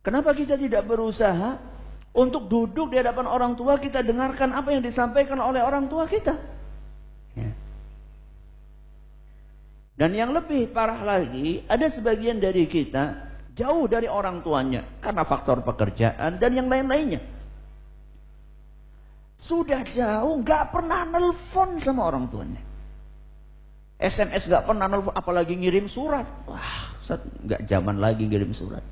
[SPEAKER 1] Kenapa kita tidak berusaha untuk duduk di hadapan orang tua, kita dengarkan apa yang disampaikan oleh orang tua kita? Dan yang lebih parah lagi, ada sebagian dari kita jauh dari orang tuanya karena faktor pekerjaan dan yang lain-lainnya. Sudah jauh, gak pernah nelpon sama orang tuanya. SMS nggak pernah nelfon, apalagi ngirim surat. Wah, Ustaz, nggak zaman lagi ngirim surat.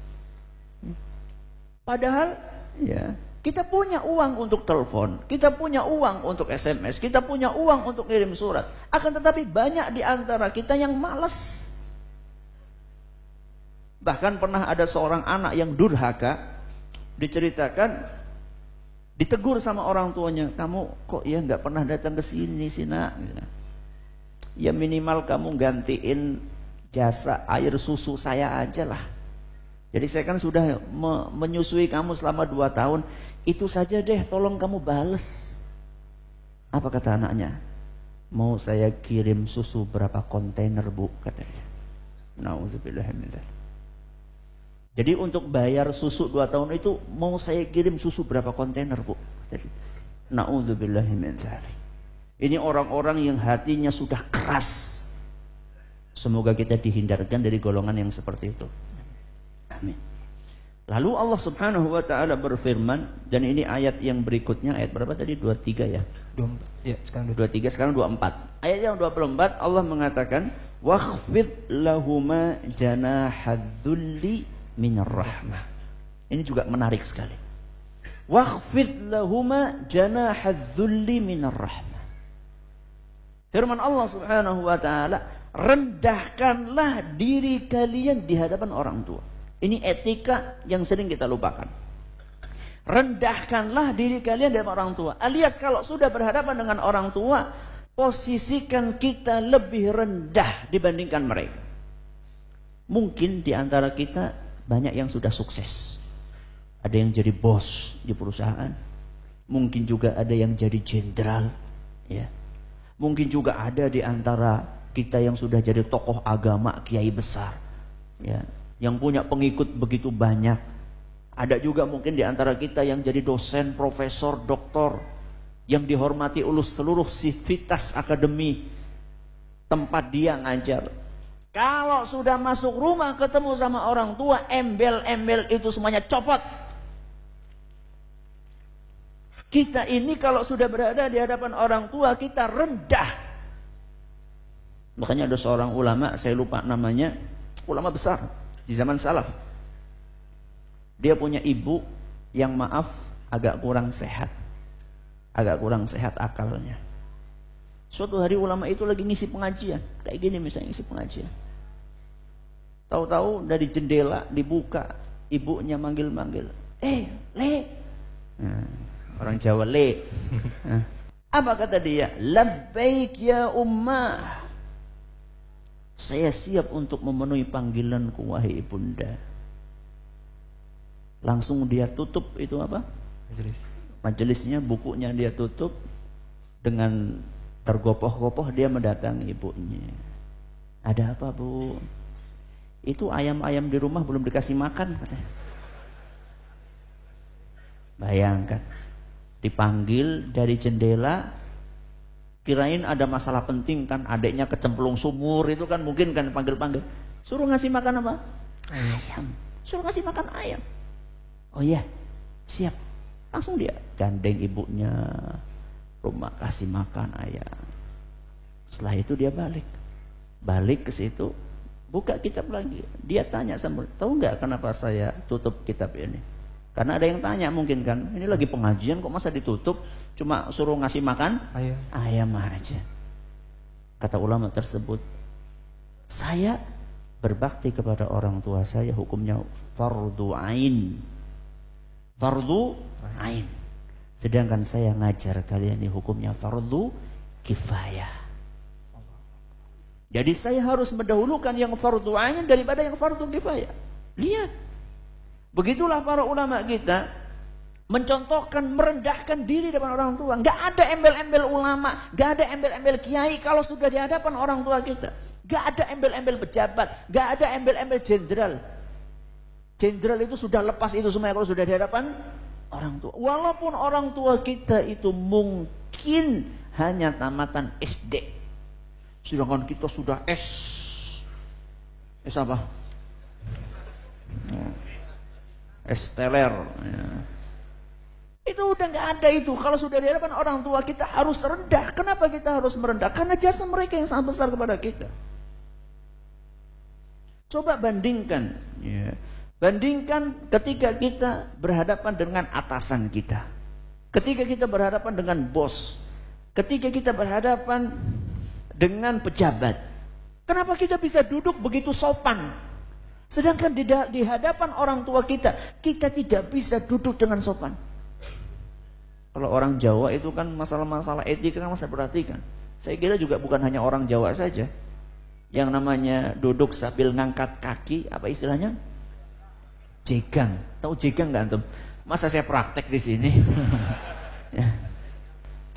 [SPEAKER 1] Padahal ya kita punya uang untuk telepon, kita punya uang untuk SMS, kita punya uang untuk ngirim surat. Akan tetapi banyak di antara kita yang malas. Bahkan pernah ada seorang anak yang durhaka, diceritakan, ditegur sama orang tuanya, kamu kok ya nggak pernah datang ke sini sih nak? Ya minimal kamu gantiin jasa air susu saya aja lah. Jadi saya kan sudah menyusui kamu selama 2 tahun, itu saja deh tolong kamu bales. Apa kata anaknya? Mau saya kirim susu berapa kontainer bu, katanya. Na'udzubillah min dzalik. Jadi untuk bayar susu 2 tahun itu mau saya kirim susu berapa kontainer bu? Na'udzubillah min dzalik. Ini orang-orang yang hatinya sudah keras. Semoga kita dihindarkan dari golongan yang seperti itu. Amin. Lalu Allah Subhanahu wa taala berfirman, dan ini ayat yang berikutnya, ayat berapa tadi? 23 ya?
[SPEAKER 2] 24. Ya, sekarang
[SPEAKER 1] 23, sekarang 24. Ayat yang 24 Allah mengatakan, "Wakhfid lahuma janahadzulli minar rahmah." Ini juga menarik sekali. Wakhfid lahuma janahadzulli minar rahmah. Firman Allah Subhanahu wa taala, rendahkanlah diri kalian di hadapan orang tua. Ini etika yang sering kita lupakan. Rendahkanlah diri kalian di hadapan orang tua. Alias kalau sudah berhadapan dengan orang tua, posisikan kita lebih rendah dibandingkan mereka. Mungkin di antara kita banyak yang sudah sukses. Ada yang jadi bos di perusahaan. Mungkin juga ada yang jadi jenderal, ya. Mungkin juga ada di antara kita yang sudah jadi tokoh agama, kiai besar, ya, yang punya pengikut begitu banyak. Ada juga mungkin di antara kita yang jadi dosen, profesor, doktor, yang dihormati oleh seluruh sivitas akademi tempat dia ngajar. Kalau sudah masuk rumah ketemu sama orang tua, embel-embel itu semuanya copot. Kita ini kalau sudah berada di hadapan orang tua, kita rendah. Makanya ada seorang ulama, saya lupa namanya, ulama besar di zaman salaf. Dia punya ibu yang maaf agak kurang sehat. Agak kurang sehat akalnya. Suatu hari ulama itu lagi ngisi pengajian. Kayak gini misalnya ngisi pengajian. Tahu-tahu dari jendela dibuka, ibunya manggil-manggil. Le. Nah, orang Jawa le. Apa kata dia? Labbaik ya ummah. Saya siap untuk memenuhi panggilanku wahai ibunda. Langsung dia tutup itu apa? Majelisnya, bukunya dia tutup. Dengan tergopoh-gopoh dia mendatangi ibunya. Ada apa bu? Itu ayam-ayam di rumah belum dikasih makan katanya. Bayangkan, dipanggil dari jendela, kirain ada masalah penting kan, adiknya kecemplung sumur itu kan mungkin kan panggil-panggil. Suruh ngasih makan apa? Ayam. Suruh ngasih makan ayam. Oh iya, siap. Langsung dia gandeng ibunya, rumah kasih makan ayam. Setelah itu dia balik ke situ, buka kitab lagi. Dia tanya sama, tahu nggak kenapa saya tutup kitab ini? Karena ada yang tanya mungkin kan, ini lagi pengajian kok masa ditutup, cuma suruh ngasih makan ayam aja. Kata ulama tersebut, saya berbakti kepada orang tua saya hukumnya fardu ain. Fardu ain. Sedangkan saya ngajar kalian ini hukumnya fardu kifayah. Jadi saya harus mendahulukan yang fardu ain daripada yang fardu kifayah. Lihat. Begitulah para ulama kita mencontohkan, merendahkan diri depan orang tua. Enggak ada embel-embel ulama, enggak ada embel-embel kiai kalau sudah di hadapan orang tua kita. Enggak ada embel-embel pejabat, enggak ada embel-embel jenderal. Jenderal itu sudah lepas itu semua kalau sudah di hadapan orang tua. Walaupun orang tua kita itu mungkin hanya tamatan SD, sedangkan kita sudah S apa? S teler. Itu udah nggak ada itu. Kalau sudah di hadapan orang tua kita harus rendah. Kenapa kita harus merendah? Karena jasa mereka yang sangat besar kepada kita. Coba bandingkan, ya. Bandingkan ketika kita berhadapan dengan atasan kita, ketika kita berhadapan dengan bos, ketika kita berhadapan dengan pejabat. Kenapa kita bisa duduk begitu sopan? Sedangkan di hadapan orang tua kita, kita tidak bisa duduk dengan sopan. Kalau orang Jawa itu kan masalah-masalah etika kan saya perhatikan. Saya kira juga bukan hanya orang Jawa saja. Yang namanya duduk sambil ngangkat kaki, apa istilahnya? Jegang. Tahu jegang nggak antum? Masa saya praktek di sini? Ya.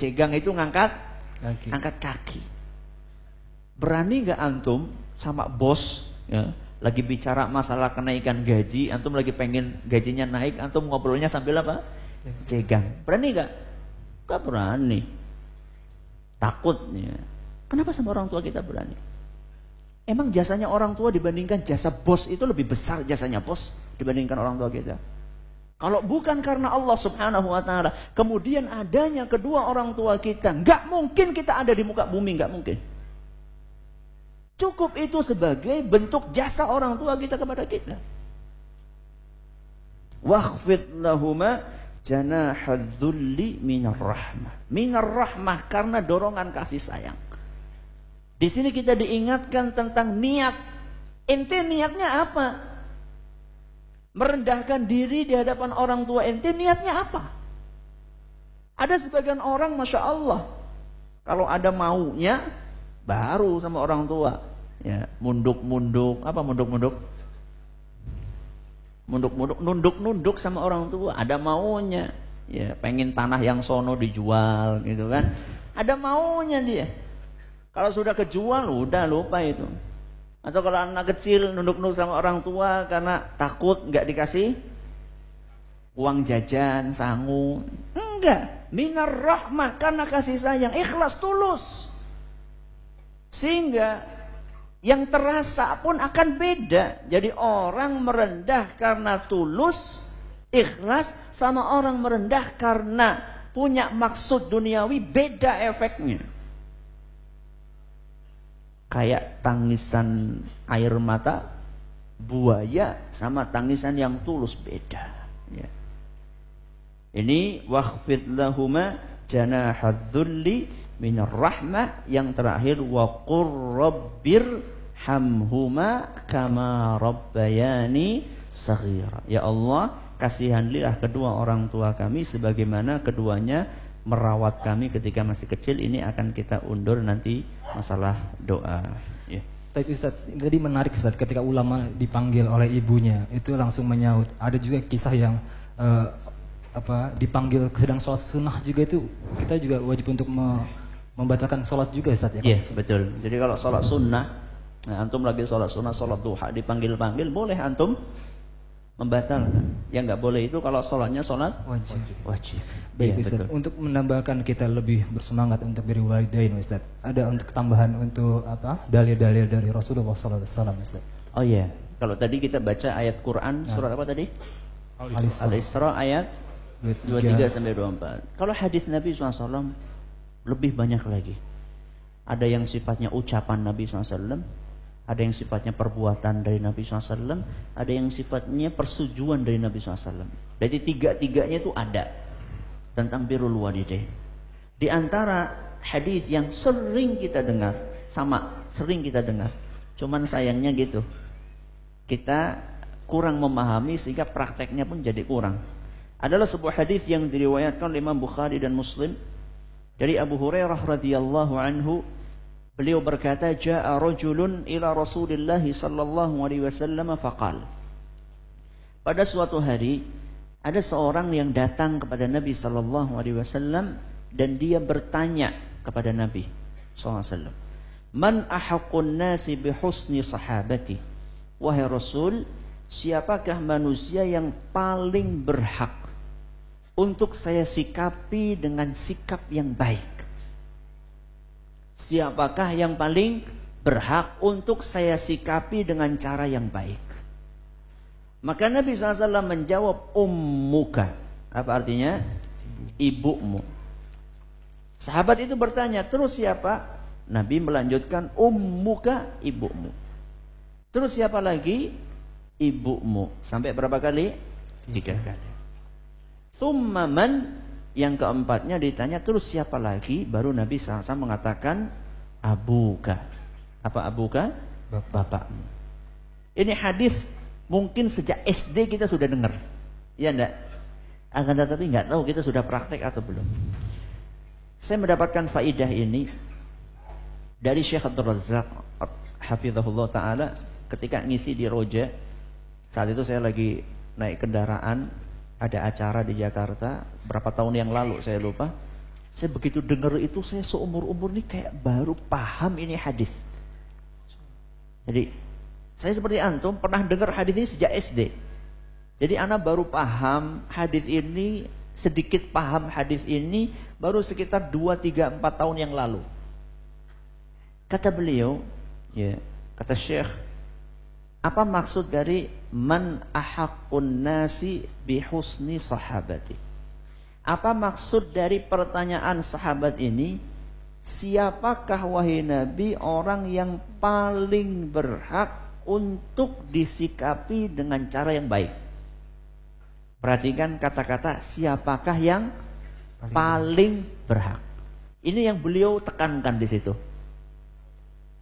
[SPEAKER 1] Jegang itu ngangkat kaki. Berani nggak antum sama bos, ya, lagi bicara masalah kenaikan gaji, antum lagi pengen gajinya naik, antum ngobrolnya sambil apa? Jegang. Berani nggak? Nggak berani. Takutnya. Kenapa sama orang tua kita berani? Emang jasanya orang tua dibandingkan jasa bos itu lebih besar jasanya bos dibandingkan orang tua kita? Kalau bukan karena Allah Subhanahu wa ta'ala, kemudian adanya kedua orang tua kita, nggak mungkin kita ada di muka bumi, nggak mungkin. Cukup itu sebagai bentuk jasa orang tua kita kepada kita. Wakhfid lahuma janahadzulli minar rahmah. Minar rahmah karena dorongan kasih sayang. Di sini kita diingatkan tentang niat. Ente niatnya apa? Merendahkan diri di hadapan orang tua ente niatnya apa? Ada sebagian orang Masya Allah, kalau ada maunya baru sama orang tua, ya munduk-munduk, apa munduk-munduk? Munduk-munduk, nunduk-nunduk sama orang tua. Ada maunya, ya pengen tanah yang sono dijual gitu kan? Ada maunya dia. Kalau sudah kejual, udah lupa itu. Atau kalau anak kecil nunduk-nunduk sama orang tua karena takut nggak dikasih uang jajan, sangu. Enggak, minar rahmah karena kasih sayang, ikhlas tulus. Sehingga yang terasa pun akan beda. Jadi orang merendah karena tulus, ikhlas, sama orang merendah karena punya maksud duniawi, beda efeknya. Kayak tangisan air mata buaya sama tangisan yang tulus beda, ya. Ini wakhfid lahuma janahadzulli minar rahmah. Yang terakhir wa qur rabbir hamhuma kama rabbayani saghira. Ya Allah, kasihanlilah kedua orang tua kami sebagaimana keduanya merawat kami ketika masih kecil. Ini akan kita undur nanti masalah doa, ya.
[SPEAKER 2] Tapi Ustaz, tadi menarik Ustaz, ketika ulama dipanggil oleh ibunya itu langsung menyaut. Ada juga kisah yang dipanggil sedang sholat sunnah juga, itu kita juga wajib untuk membatalkan sholat juga Ustaz, ya?
[SPEAKER 1] Iya, betul. Jadi kalau sholat sunnah, nah, antum lagi sholat sunnah, sholat duha, dipanggil-panggil, boleh antum membatalkan. Yang nggak boleh itu kalau sholatnya sholat wajib.
[SPEAKER 2] Baik,
[SPEAKER 1] ya,
[SPEAKER 2] Ustaz,
[SPEAKER 1] betul.
[SPEAKER 2] untuk menambahkan kita lebih bersemangat untuk birrul walidain Ustaz, ada untuk tambahan untuk dalil-dalil dari Rasulullah SAW Ustaz.
[SPEAKER 1] Oh iya, kalau tadi kita baca ayat Quran surat apa tadi? Al-Isra ayat 23 sampai 24. Kalau hadis Nabi SAW lebih banyak lagi. Ada yang sifatnya ucapan Nabi SAW, ada yang sifatnya perbuatan dari Nabi SAW, ada yang sifatnya persetujuan dari Nabi SAW. Jadi tiga-tiganya itu ada tentang birrul walidain. Di antara hadis yang sering kita dengar, sering kita dengar, cuman sayangnya gitu, kita kurang memahami sehingga prakteknya pun jadi kurang. Adalah sebuah hadis yang diriwayatkan oleh Imam Bukhari dan Muslim dari Abu Hurairah radhiyallahu anhu. Beliau berkata, "Ja'a rajulun ila Rasulillah sallallahu alaihi wasallam faqala." Pada suatu hari ada seorang yang datang kepada Nabi sallallahu alaihi wasallam dan dia bertanya kepada Nabi sallallahu alaihi wasallam, "Man ahaqqun nasi bi husni sahabati?" Wahai Rasul, siapakah manusia yang paling berhak untuk saya sikapi dengan sikap yang baik? Siapakah yang paling berhak untuk saya sikapi dengan cara yang baik? Maka Nabi SAW menjawab, ummuka. Apa artinya? ibumu. Sahabat itu bertanya, terus siapa? Nabi melanjutkan, ummuka, ibumu. Terus siapa lagi? Ibumu. Sampai berapa kali? 3 kali. Tsumma man, yang keempatnya ditanya, terus siapa lagi? Baru Nabi SAW mengatakan, abuka. Apa abuka? Bapakmu. Ini hadis mungkin sejak SD kita sudah dengar. Ya enggak? Akan tetapi enggak tahu kita sudah praktek atau belum. Saya mendapatkan faidah ini dari Syekh Abdul Razak hafizahullah taala ketika ngisi di Roja. Saat itu saya lagi naik kendaraan, ada acara di Jakarta berapa tahun yang lalu saya lupa. Saya begitu dengar itu, saya seumur-umur ini kayak baru paham ini hadis. Jadi saya seperti antum pernah dengar hadis ini sejak SD. Jadi anak baru paham hadis ini, sedikit paham hadis ini baru sekitar 2, 3, 4 tahun yang lalu. Kata beliau, ya, kata Syekh, apa maksud dari man ahaqqun nasi bihusni sahabati? Apa maksud dari pertanyaan sahabat ini? Siapakah wahai Nabi orang yang paling berhak untuk disikapi dengan cara yang baik? Perhatikan kata-kata siapakah yang paling berhak. Ini yang beliau tekankan di situ.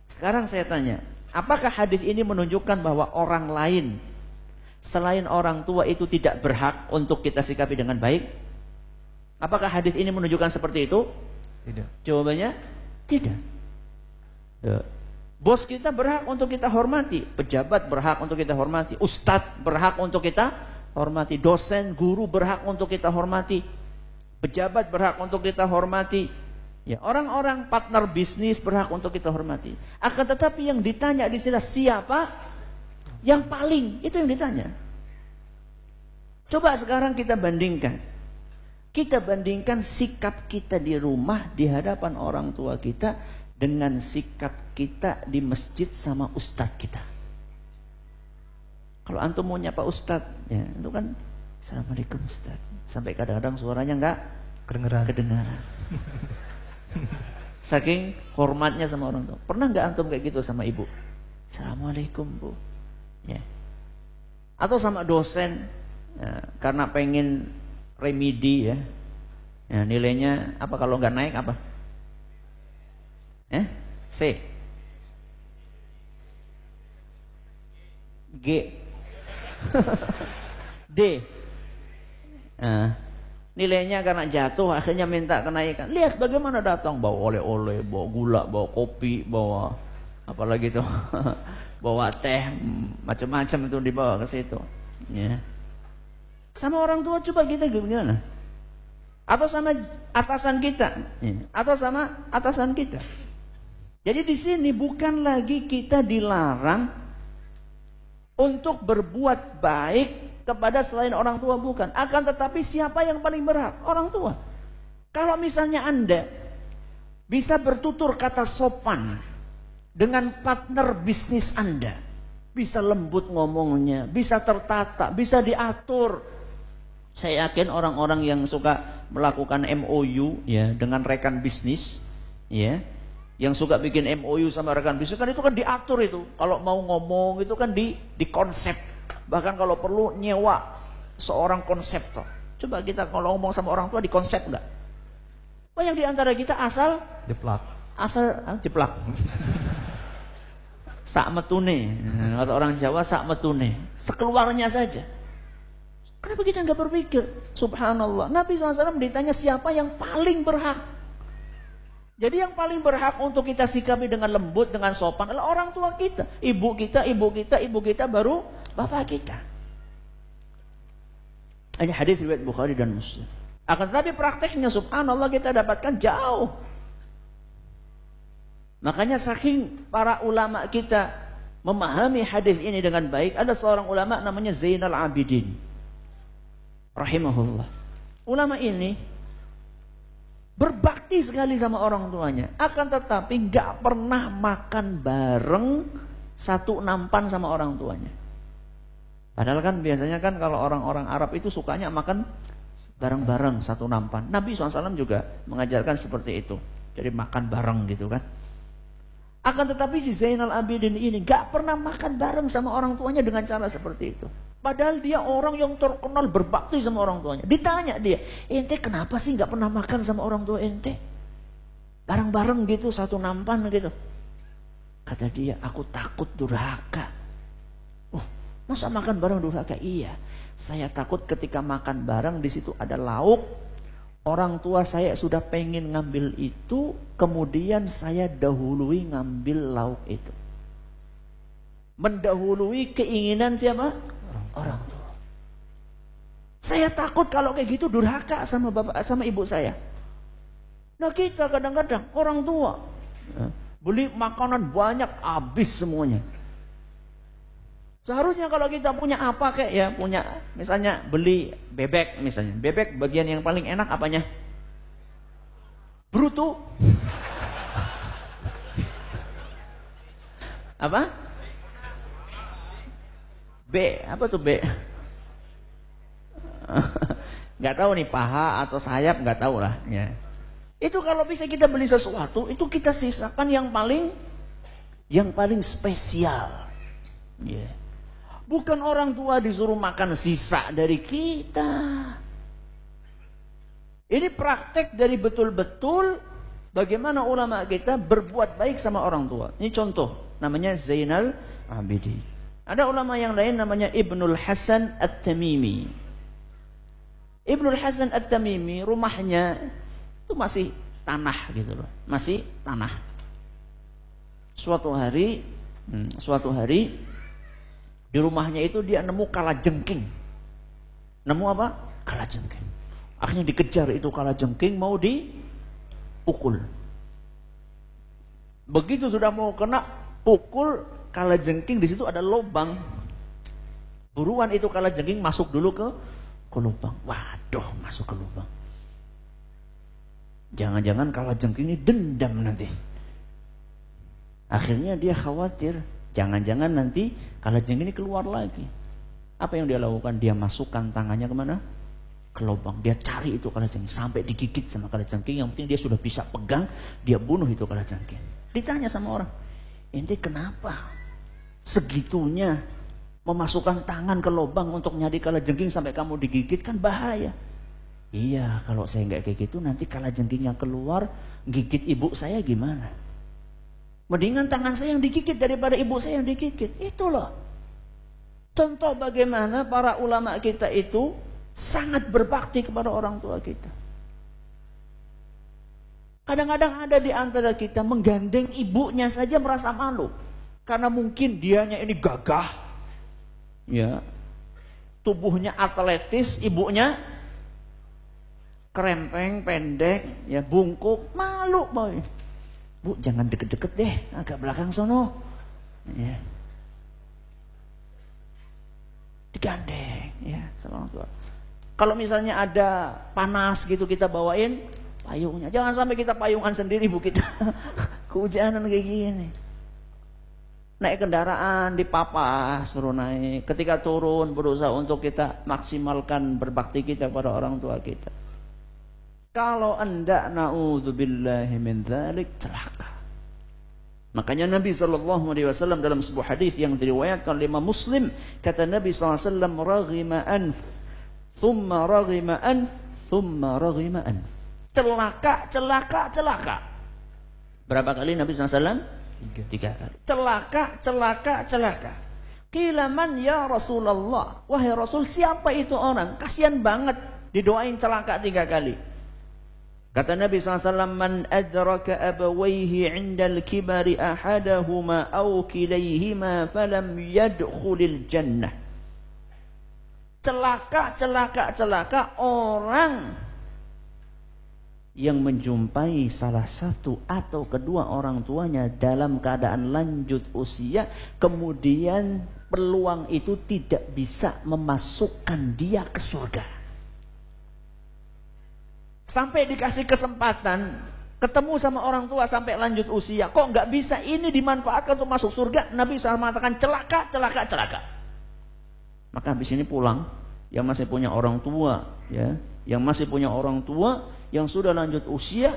[SPEAKER 1] Sekarang saya tanya, apakah hadis ini menunjukkan bahwa orang lain selain orang tua itu tidak berhak untuk kita sikapi dengan baik? Apakah hadis ini menunjukkan seperti itu?
[SPEAKER 2] Tidak.
[SPEAKER 1] Jawabannya tidak. Ya. Bos kita berhak untuk kita hormati, pejabat berhak untuk kita hormati, ustadz berhak untuk kita hormati, dosen, guru berhak untuk kita hormati, pejabat berhak untuk kita hormati. Ya, orang-orang partner bisnis berhak untuk kita hormati. Akan tetapi yang ditanya di sini siapa yang paling, itu yang ditanya. Coba sekarang kita bandingkan. Kita bandingkan sikap kita di rumah di hadapan orang tua kita dengan sikap kita di masjid sama ustadz kita. Kalau antum mau nyapa ustadz, ya itu kan Assalamualaikum ustadz. Sampai kadang-kadang suaranya enggak kedengaran. Saking hormatnya sama orang tua. Pernah enggak antum kayak gitu sama ibu? Assalamualaikum bu. Ya. Atau sama dosen, ya, karena pengen remedi ya. Ya, nilainya apa kalau enggak naik apa? C. G. D. Nilainya karena jatuh akhirnya minta kenaikan. Lihat bagaimana datang bawa oleh-oleh, bawa gula, bawa kopi, bawa apalagi tuh bawa teh, macam-macam itu dibawa ke situ. Ya. Sama orang tua coba kita gimana? Atau sama atasan kita, ya. Atau sama atasan kita. Jadi di sini bukan lagi kita dilarang untuk berbuat baik kepada selain orang tua, bukan. Akan tetapi siapa yang paling berhak? Orang tua. Kalau misalnya Anda bisa bertutur kata sopan dengan partner bisnis Anda, bisa lembut ngomongnya, bisa tertata, bisa diatur. Saya yakin orang-orang yang suka melakukan MOU ya dengan rekan bisnis, ya, yang suka bikin MOU sama rekan bisnis kan itu kan diatur itu. Kalau mau ngomong itu kan di konsep. Bahkan kalau perlu nyewa seorang konseptor. Coba kita kalau ngomong sama orang tua di konsep enggak? Banyak di antara kita asal
[SPEAKER 2] jeplak.
[SPEAKER 1] Jeplak. Sak metune. Kata orang Jawa sak metune. Sekeluarnya saja. Kenapa kita enggak berpikir? Subhanallah. Nabi SAW ditanya siapa yang paling berhak. Jadi yang paling berhak untuk kita sikapi dengan lembut, dengan sopan adalah orang tua kita. Ibu kita baru bapak kita. Ini hadis riwayat Bukhari dan Muslim. Akan tetapi prakteknya subhanallah kita dapatkan jauh. Makanya saking para ulama kita memahami hadis ini dengan baik, ada seorang ulama namanya Zainal Abidin rahimahullah. Ulama ini berbakti sekali sama orang tuanya, akan tetapi gak pernah makan bareng satu nampan sama orang tuanya. Padahal kan biasanya kan kalau orang-orang Arab itu sukanya makan bareng-bareng satu nampan. Nabi SAW juga mengajarkan seperti itu. Jadi makan bareng gitu kan. Akan tetapi si Zainal Abidin ini gak pernah makan bareng sama orang tuanya dengan cara seperti itu. Padahal dia orang yang terkenal berbakti sama orang tuanya. Ditanya dia, ente kenapa sih gak pernah makan sama orang tua ente? Bareng-bareng gitu, satu nampan gitu. Kata dia, aku takut durhaka. Masa makan bareng durhaka? Iya, saya takut ketika makan bareng di situ ada lauk. Orang tua saya sudah pengen ngambil itu, kemudian saya dahului ngambil lauk itu. Mendahului keinginan siapa? Orang tua. Saya takut kalau kayak gitu durhaka sama bapak sama ibu saya. Nah kita kadang-kadang orang tua beli makanan banyak habis semuanya. Seharusnya kalau kita punya apa kayak ya, punya misalnya beli bebek misalnya. Bebek bagian yang paling enak apanya? Bruto. Apa? B, apa tuh B? Nggak tahu nih, paha atau sayap, nggak tahu lah ya. Itu kalau bisa kita beli sesuatu, itu kita sisakan yang paling spesial. Ya. Bukan orang tua disuruh makan sisa dari kita. Ini praktek dari betul-betul bagaimana ulama kita berbuat baik sama orang tua. Ini contoh, namanya Zainal Abidin. Ada ulama yang lain namanya Ibnul Hasan At-Tamimi. Ibnul Hasan At-Tamimi rumahnya itu masih tanah gitu loh, masih tanah. Suatu hari di rumahnya itu dia nemu kalajengking. Nemu apa? Kalajengking. Akhirnya dikejar itu kalajengking, mau dipukul. Begitu sudah mau kena pukul kalajengking, di situ ada lubang. Buruan itu kalajengking masuk dulu ke lubang. Waduh, masuk ke lubang. Jangan-jangan kalajengking ini dendam nanti. Akhirnya dia khawatir, jangan-jangan nanti kalajengking ini keluar lagi. Apa yang dia lakukan? Dia masukkan tangannya kemana? Ke lubang. Dia cari itu kalajengking sampai digigit sama kalajengking. Yang penting dia sudah bisa pegang, dia bunuh itu kalajengking. Ditanya sama orang, ente kenapa segitunya memasukkan tangan ke lubang untuk nyari kalajengking sampai kamu digigit? Kan bahaya. Iya, kalau saya nggak kayak gitu nanti kalajengking yang keluar gigit ibu saya gimana? Mendingan tangan saya yang digigit daripada ibu saya yang digigit. Itu loh contoh bagaimana para ulama kita itu sangat berbakti kepada orang tua kita. Kadang-kadang ada di antara kita menggandeng ibunya saja merasa malu. Karena mungkin dianya ini gagah, ya, tubuhnya atletis, ibunya kerempeng, pendek, ya, bungkuk, malu boy. Bu, jangan deket-deket deh, agak belakang sono. Ya. Digandeng, ya, sama orang tua. Kalau misalnya ada panas gitu kita bawain payungnya. Jangan sampai kita payungan sendiri bu kita. Kehujanan kayak gini. Naik kendaraan dipapa, suruh naik. Ketika turun berusaha untuk kita maksimalkan berbakti kita kepada orang tua kita. Kalau anda na'udzubillahi min dzalik, celaka. Makanya Nabi SAW dalam sebuah hadis yang diriwayatkan oleh Imam Muslim, kata Nabi SAW, raghima anf, thumma raghima anf, thumma raghima anf. Celaka, celaka, celaka. Berapa kali Nabi SAW? 3 kali. Celaka, celaka, celaka. Qila man ya Rasulullah. Wahai Rasul, siapa itu orang? Kasihan banget didoain celaka 3 kali. Kata Nabi SAW, man adraka abawaihi indal kibari ahadahuma aw kilayhima falam yadkhulil jannah. Celaka, celaka, celaka orang yang menjumpai salah satu atau kedua orang tuanya dalam keadaan lanjut usia, kemudian peluang itu tidak bisa memasukkan dia ke surga. Sampai dikasih kesempatan ketemu sama orang tua sampai lanjut usia, kok nggak bisa ini dimanfaatkan untuk masuk surga? Nabi SAW mengatakan celaka, celaka, celaka. Maka habis ini pulang, yang masih punya orang tua, ya, yang masih punya orang tua, yang sudah lanjut usia,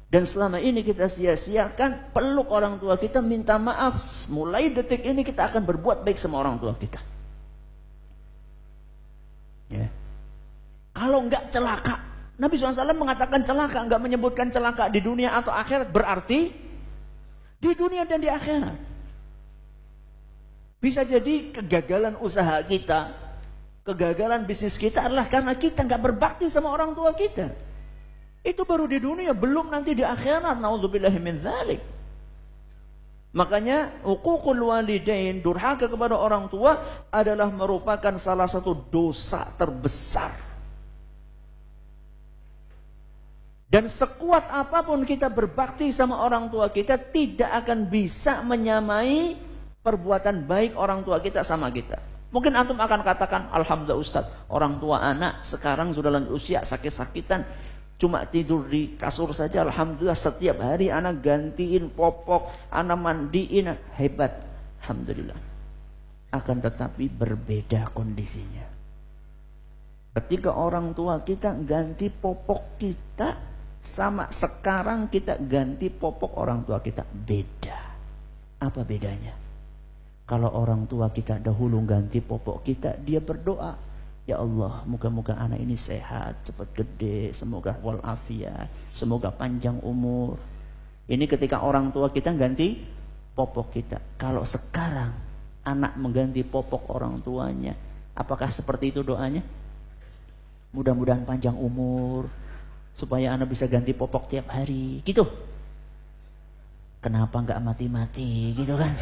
[SPEAKER 1] dan selama ini kita sia-siakan, peluk orang tua kita, minta maaf. Mulai detik ini kita akan berbuat baik sama orang tua kita. Ya. Kalau enggak celaka, Nabi SAW mengatakan celaka, enggak menyebutkan celaka di dunia atau akhirat, berarti di dunia dan di akhirat. Bisa jadi kegagalan usaha kita, kegagalan bisnis kita adalah karena kita enggak berbakti sama orang tua kita. Itu baru di dunia, belum nanti di akhirat. Nauzubillahi min dzalik. Makanya uququl walidain, durhaka kepada orang tua adalah merupakan salah satu dosa terbesar. Dan sekuat apapun kita berbakti sama orang tua kita, tidak akan bisa menyamai perbuatan baik orang tua kita sama kita. Mungkin antum akan katakan, alhamdulillah Ustaz, orang tua anak sekarang sudah lanjut usia, sakit-sakitan, cuma tidur di kasur saja. Alhamdulillah setiap hari anak gantiin popok, anak mandiin, hebat, alhamdulillah. Akan tetapi berbeda kondisinya ketika orang tua kita ganti popok kita, sama sekarang kita ganti popok orang tua kita. Beda. Apa bedanya? Kalau orang tua kita dahulu ganti popok kita, dia berdoa, ya Allah, moga-moga anak ini sehat, cepat gede, semoga walafiat, semoga panjang umur. Ini ketika orang tua kita ganti popok kita. Kalau sekarang anak mengganti popok orang tuanya, apakah seperti itu doanya? Mudah-mudahan panjang umur, supaya anak bisa ganti popok tiap hari, gitu. Kenapa nggak mati-mati, gitu kan?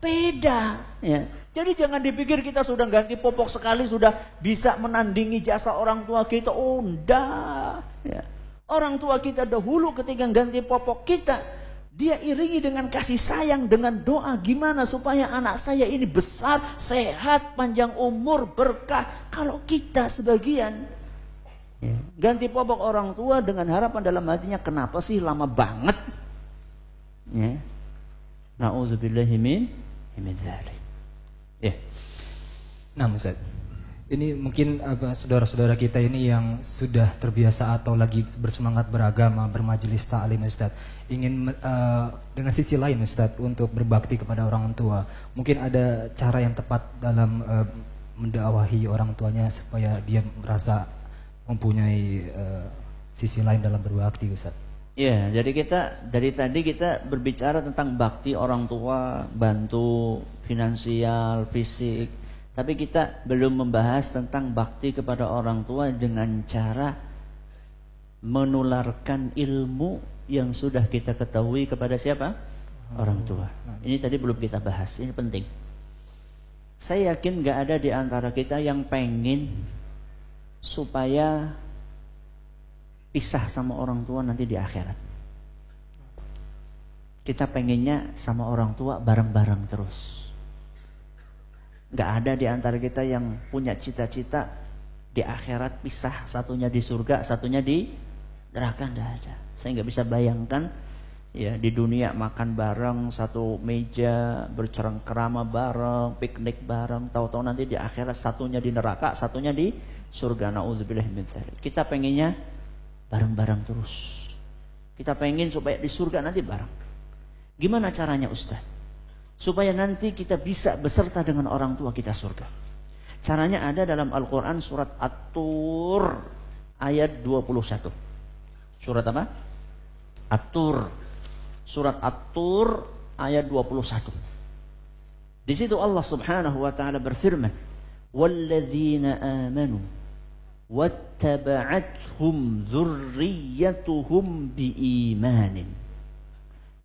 [SPEAKER 1] Beda, ya. Jadi jangan dipikir kita sudah ganti popok sekali sudah bisa menandingi jasa orang tua kita. Oh, enggak. Ya. Orang tua kita dahulu ketika ganti popok kita, dia iringi dengan kasih sayang, dengan doa, gimana supaya anak saya ini besar, sehat, panjang umur, berkah. Kalau kita sebagian ganti popok orang tua dengan harapan dalam hatinya, kenapa sih lama banget? Ya. Nauzubillahi min dzalik. Ya.
[SPEAKER 2] Nah, Ustaz, ini mungkin saudara-saudara kita ini yang sudah terbiasa atau lagi bersemangat beragama, bermajelis ta'lim, Ustaz, ingin dengan sisi lain, Ustaz, untuk berbakti kepada orang tua. Mungkin ada cara yang tepat dalam mendakwahi orang tuanya supaya dia merasa mempunyai sisi lain dalam berbakti, Ustaz.
[SPEAKER 1] Ya, jadi kita dari tadi kita berbicara tentang bakti orang tua, bantu finansial, fisik, tapi kita belum membahas tentang bakti kepada orang tua dengan cara menularkan ilmu yang sudah kita ketahui kepada siapa? Orang tua. Ini tadi belum kita bahas, ini penting. Saya yakin gak ada di antara kita yang pengen supaya pisah sama orang tua nanti di akhirat. Kita pengennya sama orang tua bareng-bareng terus. Gak ada di antara kita yang punya cita-cita di akhirat pisah, satunya di surga, satunya di neraka. Gak ada. Saya gak bisa bayangkan ya di dunia makan bareng satu meja, bercengkrama bareng, piknik bareng, tahu-tahu nanti di akhirat satunya di neraka, satunya di surga. Nauzubillah min dzalik. Kita pengennya bareng-bareng terus. Kita pengen supaya di surga nanti bareng. Gimana caranya, Ustaz? Supaya nanti kita bisa beserta dengan orang tua kita surga. Caranya ada dalam Al-Quran surat At-Tur ayat 21. Surat apa? At-Tur. Surat At-Tur ayat 21. Di situ Allah Subhanahu wa taala berfirman, "Walladzina amanu wattaba'athum dzurriyyatuhum biimanin."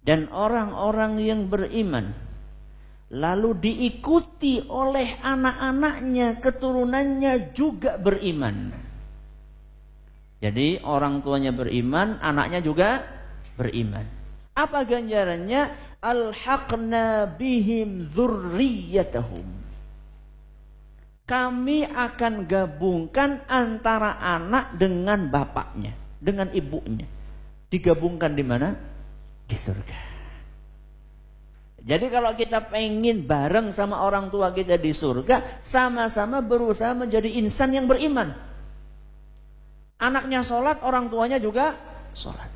[SPEAKER 1] Dan orang-orang yang beriman lalu diikuti oleh anak-anaknya, keturunannya juga beriman. Jadi orang tuanya beriman, anaknya juga beriman. Apa ganjarannya? Alhaqna bihim dzurriyyatahum. Kami akan gabungkan antara anak dengan bapaknya, dengan ibunya. Digabungkan di mana? Di surga. Jadi kalau kita pengen bareng sama orang tua kita di surga, sama-sama berusaha menjadi insan yang beriman. Anaknya sholat, orang tuanya juga sholat.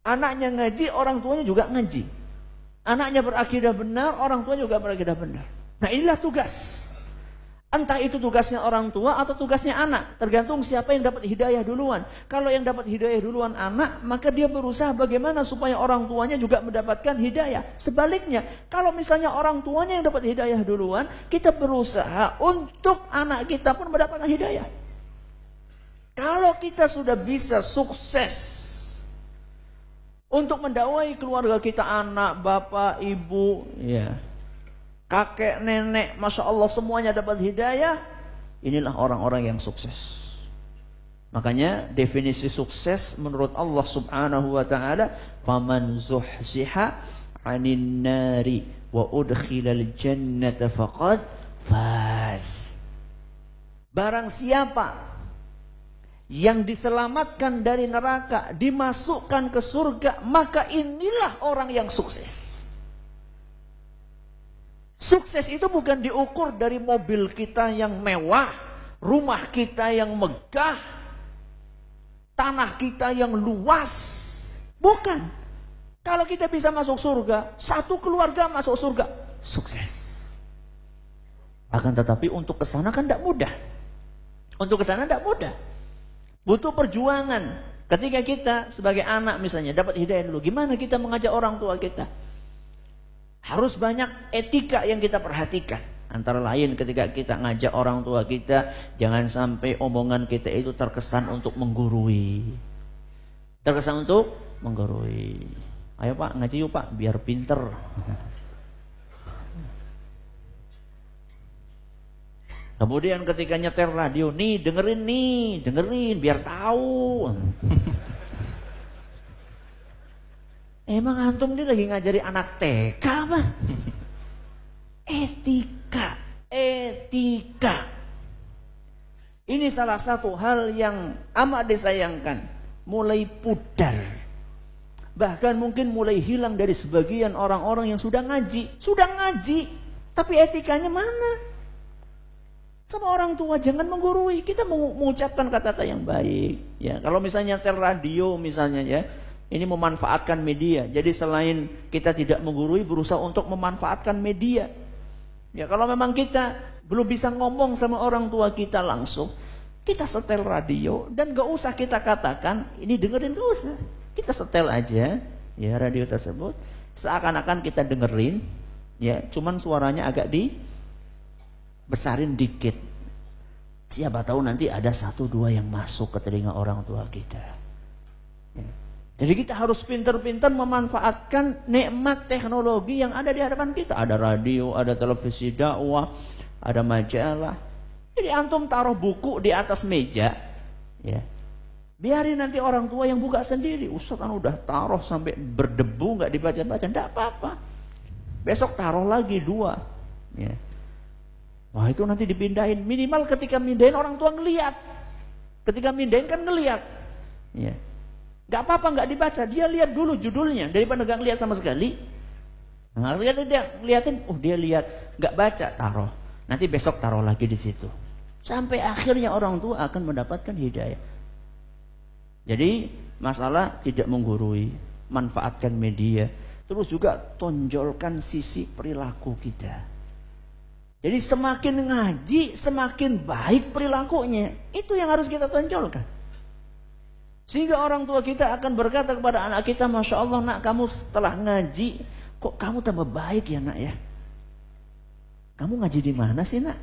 [SPEAKER 1] Anaknya ngaji, orang tuanya juga ngaji. Anaknya berakidah benar, orang tuanya juga berakidah benar. Nah inilah tugas. Entah itu tugasnya orang tua atau tugasnya anak. Tergantung siapa yang dapat hidayah duluan. Kalau yang dapat hidayah duluan anak, maka dia berusaha bagaimana supaya orang tuanya juga mendapatkan hidayah. Sebaliknya, kalau misalnya orang tuanya yang dapat hidayah duluan, kita berusaha untuk anak kita pun mendapatkan hidayah. Kalau kita sudah bisa sukses untuk mendakwai keluarga kita, anak, bapak, ibu, ya, kakek, nenek, Masya Allah semuanya dapat hidayah, inilah orang-orang yang sukses. Makanya definisi sukses menurut Allah Subhanahu wa ta'ala, faman zuhziha 'anil nari wa udkhilal jannata faqad faz. Barang siapa yang diselamatkan dari neraka, dimasukkan ke surga, maka inilah orang yang sukses. Sukses itu bukan diukur dari mobil kita yang mewah, rumah kita yang megah, tanah kita yang luas. Bukan. Kalau kita bisa masuk surga, satu keluarga masuk surga, sukses. Akan tetapi untuk ke sana kan tidak mudah. Untuk ke sana tidak mudah. Butuh perjuangan. Ketika kita sebagai anak misalnya dapat hidayah dulu, gimana kita mengajak orang tua kita? Harus banyak etika yang kita perhatikan. Antara lain ketika kita ngajak orang tua kita, jangan sampai omongan kita itu terkesan untuk menggurui. Terkesan untuk menggurui. Ayo Pak, ngaji yuk Pak, biar pinter. Kemudian ketika nyetel radio, dengerin biar tahu. Emang antum ini lagi ngajari anak TK apa? Etika. Ini salah satu hal yang amat disayangkan, mulai pudar. Bahkan mungkin mulai hilang dari sebagian orang-orang yang sudah ngaji, tapi etikanya mana? Sama orang tua jangan menggurui. Kita mengucapkan kata-kata yang baik. Ya, kalau misalnya tel radio misalnya ya, ini memanfaatkan media. Jadi selain kita tidak menggurui, berusaha untuk memanfaatkan media. Ya, kalau memang kita belum bisa ngomong sama orang tua kita langsung, kita setel radio dan gak usah kita katakan ini dengerin, gak usah. Kita setel aja ya radio tersebut, seakan-akan kita dengerin, ya, cuman suaranya agak besarin dikit. Siapa tahu nanti ada 1-2 yang masuk ke telinga orang tua kita. Ya. Jadi kita harus pintar-pintar memanfaatkan nikmat teknologi yang ada di hadapan kita. Ada radio, ada televisi dakwah, ada majalah. Jadi antum taruh buku di atas meja, ya. Biarin nanti orang tua yang buka sendiri. Ustaz kan udah taruh sampai berdebu, nggak dibaca-baca, enggak apa-apa. Besok taruh lagi 2, ya. Wah itu nanti dipindahin. Minimal ketika mindahin orang tua ngelihat. Ketika mindahin kan ngelihat. Ya. Gak apa-apa gak dibaca. Dia lihat dulu judulnya. Daripada gak lihat sama sekali. Nah, lihatin. Dia lihat. Gak baca, taruh. Nanti besok taruh lagi di situ. Sampai akhirnya orang tua akan mendapatkan hidayah. Jadi masalah tidak menggurui. Manfaatkan media. Terus juga tonjolkan sisi perilaku kita. Jadi semakin ngaji, semakin baik perilakunya. Itu yang harus kita tonjolkan. Sehingga orang tua kita akan berkata kepada anak kita, Masya Allah nak, kamu setelah ngaji, kok kamu tambah baik ya nak ya? Kamu ngaji di mana sih nak?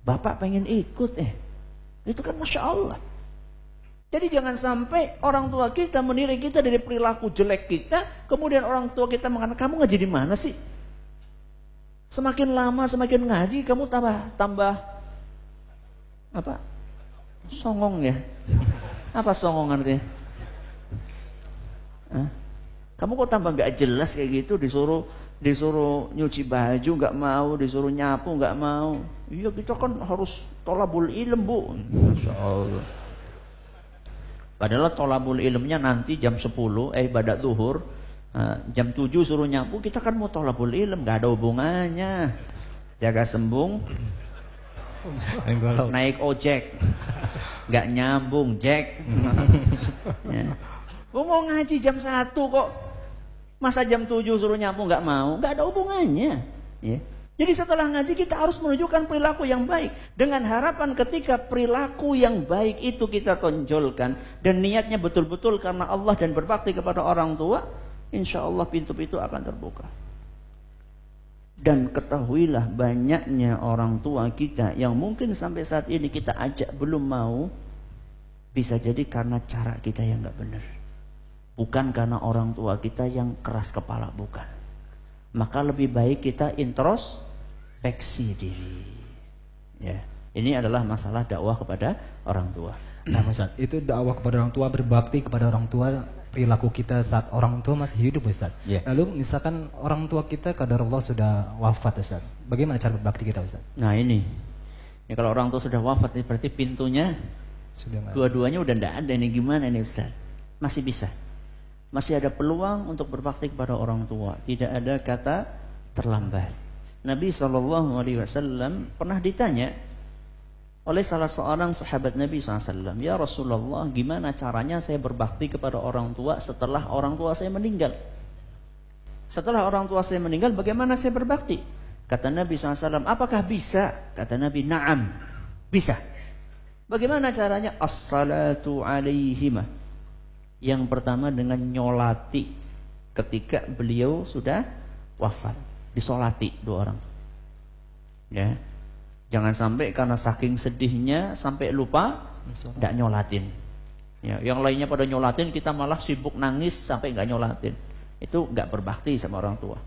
[SPEAKER 1] Bapak pengen ikut Itu kan Masya Allah. Jadi jangan sampai orang tua kita menilai kita dari perilaku jelek kita, kemudian orang tua kita mengatakan, kamu ngaji di mana sih? Semakin lama semakin ngaji kamu tambah apa? Songong ya? Apa songong artinya? Kamu kok tambah nggak jelas kayak gitu, disuruh nyuci baju nggak mau, disuruh nyapu nggak mau. Iya kita kan harus tolabul ilm bu. Masya Allah. Padahal tolabul ilmnya nanti jam 10 ibadat zuhur. Jam 7 suruh nyapu, kita kan mau tolabul ilm, gak ada hubungannya. Jaga sembung, naik ojek, Nggak nyambung, Jack. Ya. Gua mau ngaji jam 1 kok. Masa jam 7 suruh nyambung nggak mau? Nggak ada hubungannya. Ya. Jadi setelah ngaji kita harus menunjukkan perilaku yang baik. Dengan harapan ketika perilaku yang baik itu kita tonjolkan. Dan niatnya betul-betul karena Allah dan berbakti kepada orang tua. Insya Allah pintu-pintu akan terbuka. Dan ketahuilah banyaknya orang tua kita yang mungkin sampai saat ini kita ajak belum mau. Bisa jadi karena cara kita yang gak benar. Bukan karena orang tua kita yang keras kepala, bukan. Maka lebih baik kita introspeksi diri. Ya, ini adalah masalah dakwah kepada orang tua.
[SPEAKER 2] Nah, Ustaz, itu dakwah kepada orang tua, berbakti kepada orang tua, perilaku kita saat orang tua masih hidup, Ustaz.
[SPEAKER 1] Yeah.
[SPEAKER 2] Lalu misalkan orang tua kita qadarullah sudah wafat, Ustaz. Bagaimana cara berbakti kita, Ustaz?
[SPEAKER 1] Nah ini, ya, kalau orang tua sudah wafat berarti pintunya
[SPEAKER 2] Sudah nggak?
[SPEAKER 1] dua-duanya udah tidak ada. Ini gimana nih Ustaz? Masih bisa. Masih ada peluang untuk berbakti kepada orang tua. Tidak ada kata terlambat. Nabi SAW pernah ditanya oleh salah seorang sahabat Nabi SAW, ya Rasulullah, gimana caranya saya berbakti kepada orang tua setelah orang tua saya meninggal? Setelah orang tua saya meninggal, bagaimana saya berbakti? Kata Nabi SAW, apakah bisa? Kata Nabi, na'am, bisa. Bagaimana caranya? As-salatu alaihimah. Yang pertama dengan nyolati ketika beliau sudah wafat. Disolati dua orang. Ya. Jangan sampai karena saking sedihnya sampai lupa tidak nyolatin. Ya, yang lainnya pada nyolatin, kita malah sibuk nangis sampai nggak nyolatin. Itu nggak berbakti sama orang tua.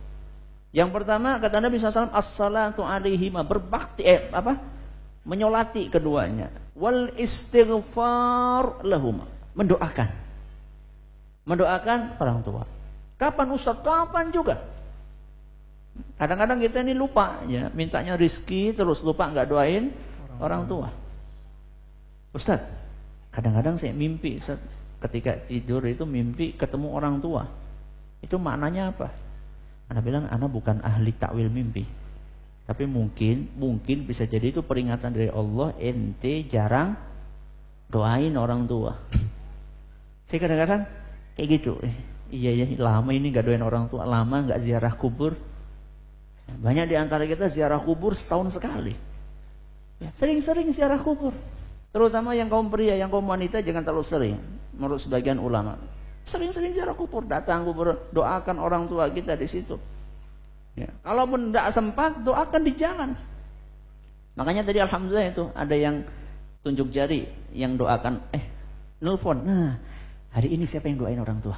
[SPEAKER 1] Yang pertama kata Nabi SAW, as-salatu alaihima, berbakti menyolati keduanya. Wal istighfar lahuma, mendoakan orang tua. Kapan Ustaz? Kapan juga. Kadang-kadang kita ini lupa, ya, mintanya rizki terus lupa nggak doain orang tua. Ustaz, kadang-kadang saya mimpi, Ustaz, ketika tidur itu mimpi ketemu orang tua. Itu maknanya apa? Ana bilang, ana bukan ahli takwil mimpi, tapi mungkin bisa jadi itu peringatan dari Allah, ente jarang doain orang tua. Saya kadang-kadang kayak gitu. Iya ya, lama ini nggak doain orang tua, lama nggak ziarah kubur. Banyak di antara kita ziarah kubur setahun sekali. Ya, sering-sering ziarah kubur. Terutama yang kaum pria, yang kaum wanita jangan terlalu sering. Menurut sebagian ulama, sering-sering ziarah kubur, datang kubur, doakan orang tua kita di situ. Ya, kalaupun tidak sempat, doakan di jalan. Makanya tadi alhamdulillah itu ada yang tunjuk jari, yang doakan, nelfon. Nah, hari ini siapa yang doain orang tua?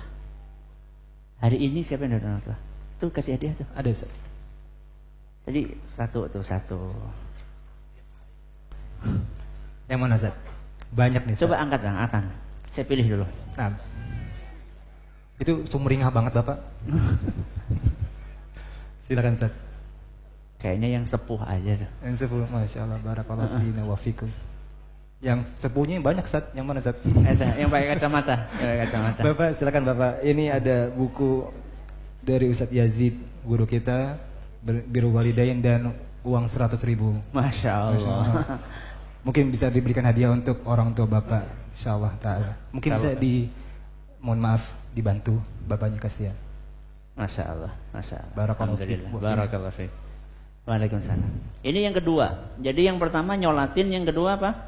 [SPEAKER 1] Hari ini siapa yang doain orang tua? Tuh kasih hadiah tuh.
[SPEAKER 2] Ada, Ustaz.
[SPEAKER 1] Jadi satu.
[SPEAKER 2] Yang mana, Ustaz? Banyak nih, Ustaz.
[SPEAKER 1] Coba angkat. Saya pilih dulu.
[SPEAKER 2] Nah, itu sumringah banget, Bapak. Silakan, Ustaz.
[SPEAKER 1] Kayaknya yang sepuh aja tuh.
[SPEAKER 2] Yang sepuh, Masya Allah, barakallahu fina wa fikum. Yang sepuhnya banyak, Ustaz. Yang mana, Ustaz?
[SPEAKER 1] Ada yang pakai kacamata.
[SPEAKER 2] Bapak, silakan Bapak. Ini ada buku dari Ustaz Yazid, guru kita, Biru Walidain, dan uang 100.000.
[SPEAKER 1] Masya Allah.
[SPEAKER 2] Mungkin bisa diberikan hadiah untuk orang tua Bapak, insyaallah ta'ala. Mungkin bisa mohon maaf dibantu Bapaknya, kasihan.
[SPEAKER 1] Masya Allah.
[SPEAKER 2] Barakallahu
[SPEAKER 1] fiik. Waalaikumsalam. Ini yang kedua. Jadi yang pertama nyolatin, yang kedua apa?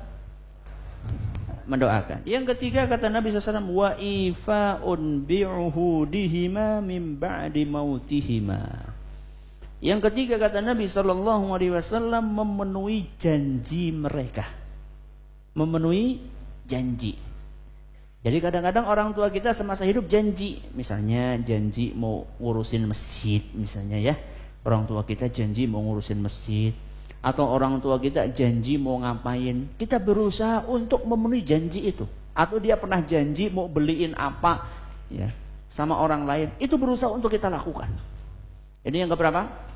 [SPEAKER 1] Mendoakan. Yang ketiga kata Nabi SAW, wa ifa'un bi'uhudihima min ba'di mautihima. Yang ketiga kata Nabi SAW, memenuhi janji mereka. Memenuhi janji. Jadi kadang-kadang orang tua kita semasa hidup janji. Misalnya janji mau ngurusin masjid misalnya ya. Orang tua kita janji mau ngurusin masjid. Atau orang tua kita janji mau ngapain. Kita berusaha untuk memenuhi janji itu. Atau dia pernah janji mau beliin apa ya, sama orang lain. Itu berusaha untuk kita lakukan. Ini yang keberapa?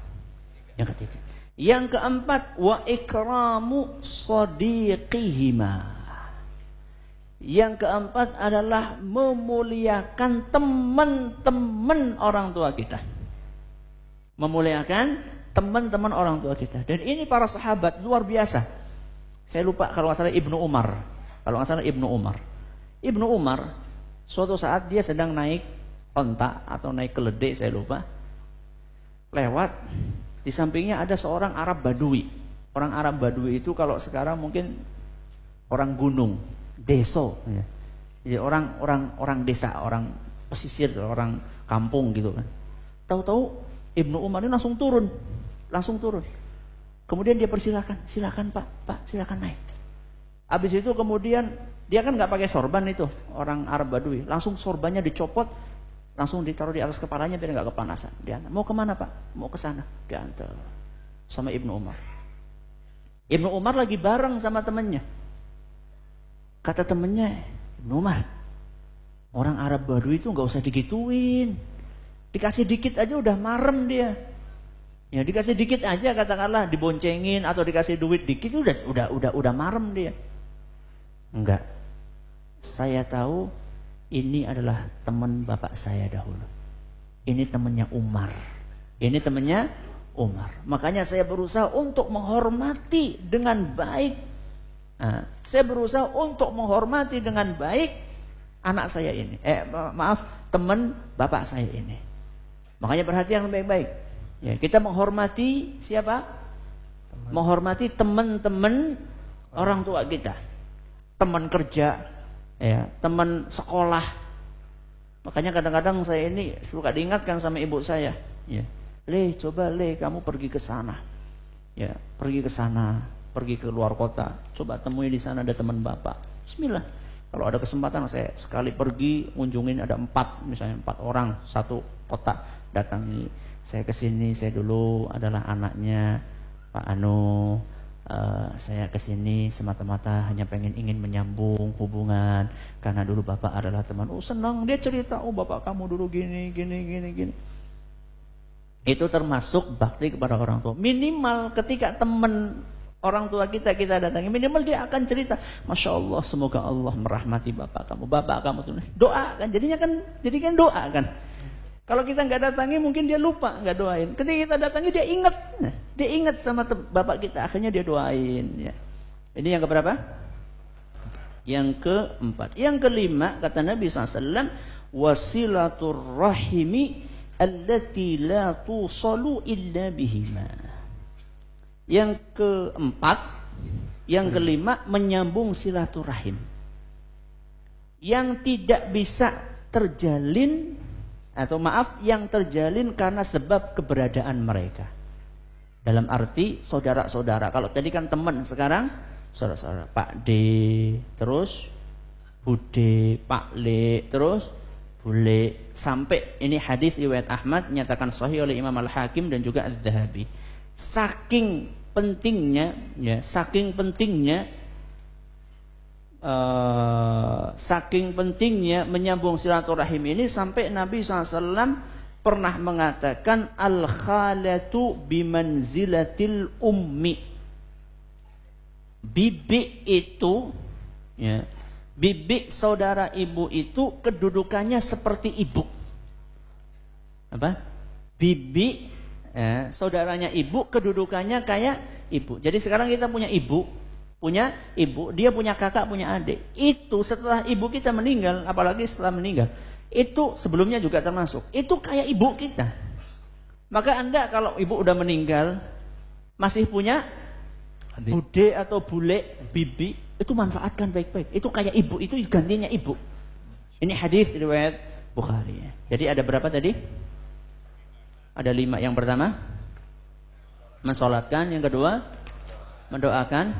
[SPEAKER 1] Yang ketiga. Yang keempat, wa ikramu shadiqihima. Yang keempat adalah memuliakan teman-teman orang tua kita. Memuliakan teman-teman orang tua kita. Dan ini para sahabat luar biasa. Saya lupa kalau nggak salah Ibnu Umar. Kalau nggak salah Ibnu Umar. Ibnu Umar suatu saat dia sedang naik onta atau naik keledai, saya lupa. Lewat di sampingnya ada seorang Arab Badui. Orang Arab Badui itu kalau sekarang mungkin orang gunung, deso, ya. Jadi orang desa, orang pesisir, orang kampung gitu kan. Tahu-tahu Ibnu Umar ini langsung turun. Kemudian dia persilakan, silakan Pak, silakan naik. Habis itu kemudian dia kan nggak pakai sorban itu, orang Arab Badui. Langsung sorbannya dicopot, langsung ditaruh di atas kepalanya biar nggak kepanasan. Dia mau kemana Pak? Mau ke sana. Diantar sama Ibnu Umar. Ibnu Umar lagi bareng sama temannya. Kata temannya, Ibnu Umar, orang Arab Badui itu nggak usah digituin. Dikasih dikit aja udah marem dia. Ya dikasih dikit aja katakanlah diboncengin atau dikasih duit dikit udah marem dia. Enggak. Saya tahu ini adalah teman bapak saya dahulu. Ini temannya Umar. Ini temannya Umar. Makanya saya berusaha untuk menghormati dengan baik. Nah, saya berusaha untuk menghormati dengan baik anak saya ini. Teman bapak saya ini. Makanya perhatian baik-baik. Ya, kita menghormati siapa? Menghormati teman-teman orang tua kita. Teman kerja, ya, teman sekolah. Makanya kadang-kadang saya ini suka diingatkan sama ibu saya, ya. Coba kamu pergi ke sana. Ya, pergi ke sana, pergi ke luar kota. Coba temui di sana ada teman bapak. Bismillah. Kalau ada kesempatan saya sekali pergi ngunjungin ada 4 orang satu kota datangi. Saya kesini, saya dulu adalah anaknya Pak Anu. Saya kesini semata-mata hanya ingin menyambung hubungan karena dulu bapak adalah teman. Senang dia cerita, bapak kamu dulu gini. Itu termasuk bakti kepada orang tua. Minimal ketika teman orang tua kita datangi, minimal dia akan cerita, Masya Allah, semoga Allah merahmati bapak kamu tuh doa kan, jadikan doa kan. Kalau kita nggak datangi mungkin dia lupa nggak doain. Ketika kita datangi dia ingat sama bapak kita, akhirnya dia doain. Ya. Ini yang keberapa? Yang keempat. Yang kelima kata Nabi SAW, wasilatur rahimi allati la tusalu illa bihima. Yang keempat, yang kelima menyambung silaturahim yang tidak bisa terjalin yang terjalin karena sebab keberadaan mereka. Dalam arti saudara-saudara. Kalau tadi kan teman, sekarang saudara-saudara. Pak D, terus Bude, Pak Le, terus Bule. Sampai ini hadis riwayat Ahmad nyatakan sahih oleh Imam Al-Hakim dan juga Az-Zahabi. Saking pentingnya menyambung silaturahim ini sampai Nabi SAW pernah mengatakan al-khalatu bimanzilatil ummi. Bibi itu, ya, bibi saudara ibu itu kedudukannya seperti ibu. Apa? Bibi, ya, saudaranya ibu kedudukannya kayak ibu. Jadi sekarang kita punya ibu, dia punya kakak, punya adik. Itu setelah ibu kita meninggal, apalagi setelah meninggal, itu sebelumnya juga termasuk. Itu kayak ibu kita. Maka Anda kalau ibu udah meninggal, masih punya adik, bude atau bule, bibi, itu manfaatkan baik-baik. Itu kayak ibu, itu gantinya ibu. Ini hadis riwayat Bukhari. Jadi ada berapa tadi? Ada 5. Yang pertama, mensolatkan. Yang kedua, mendoakan,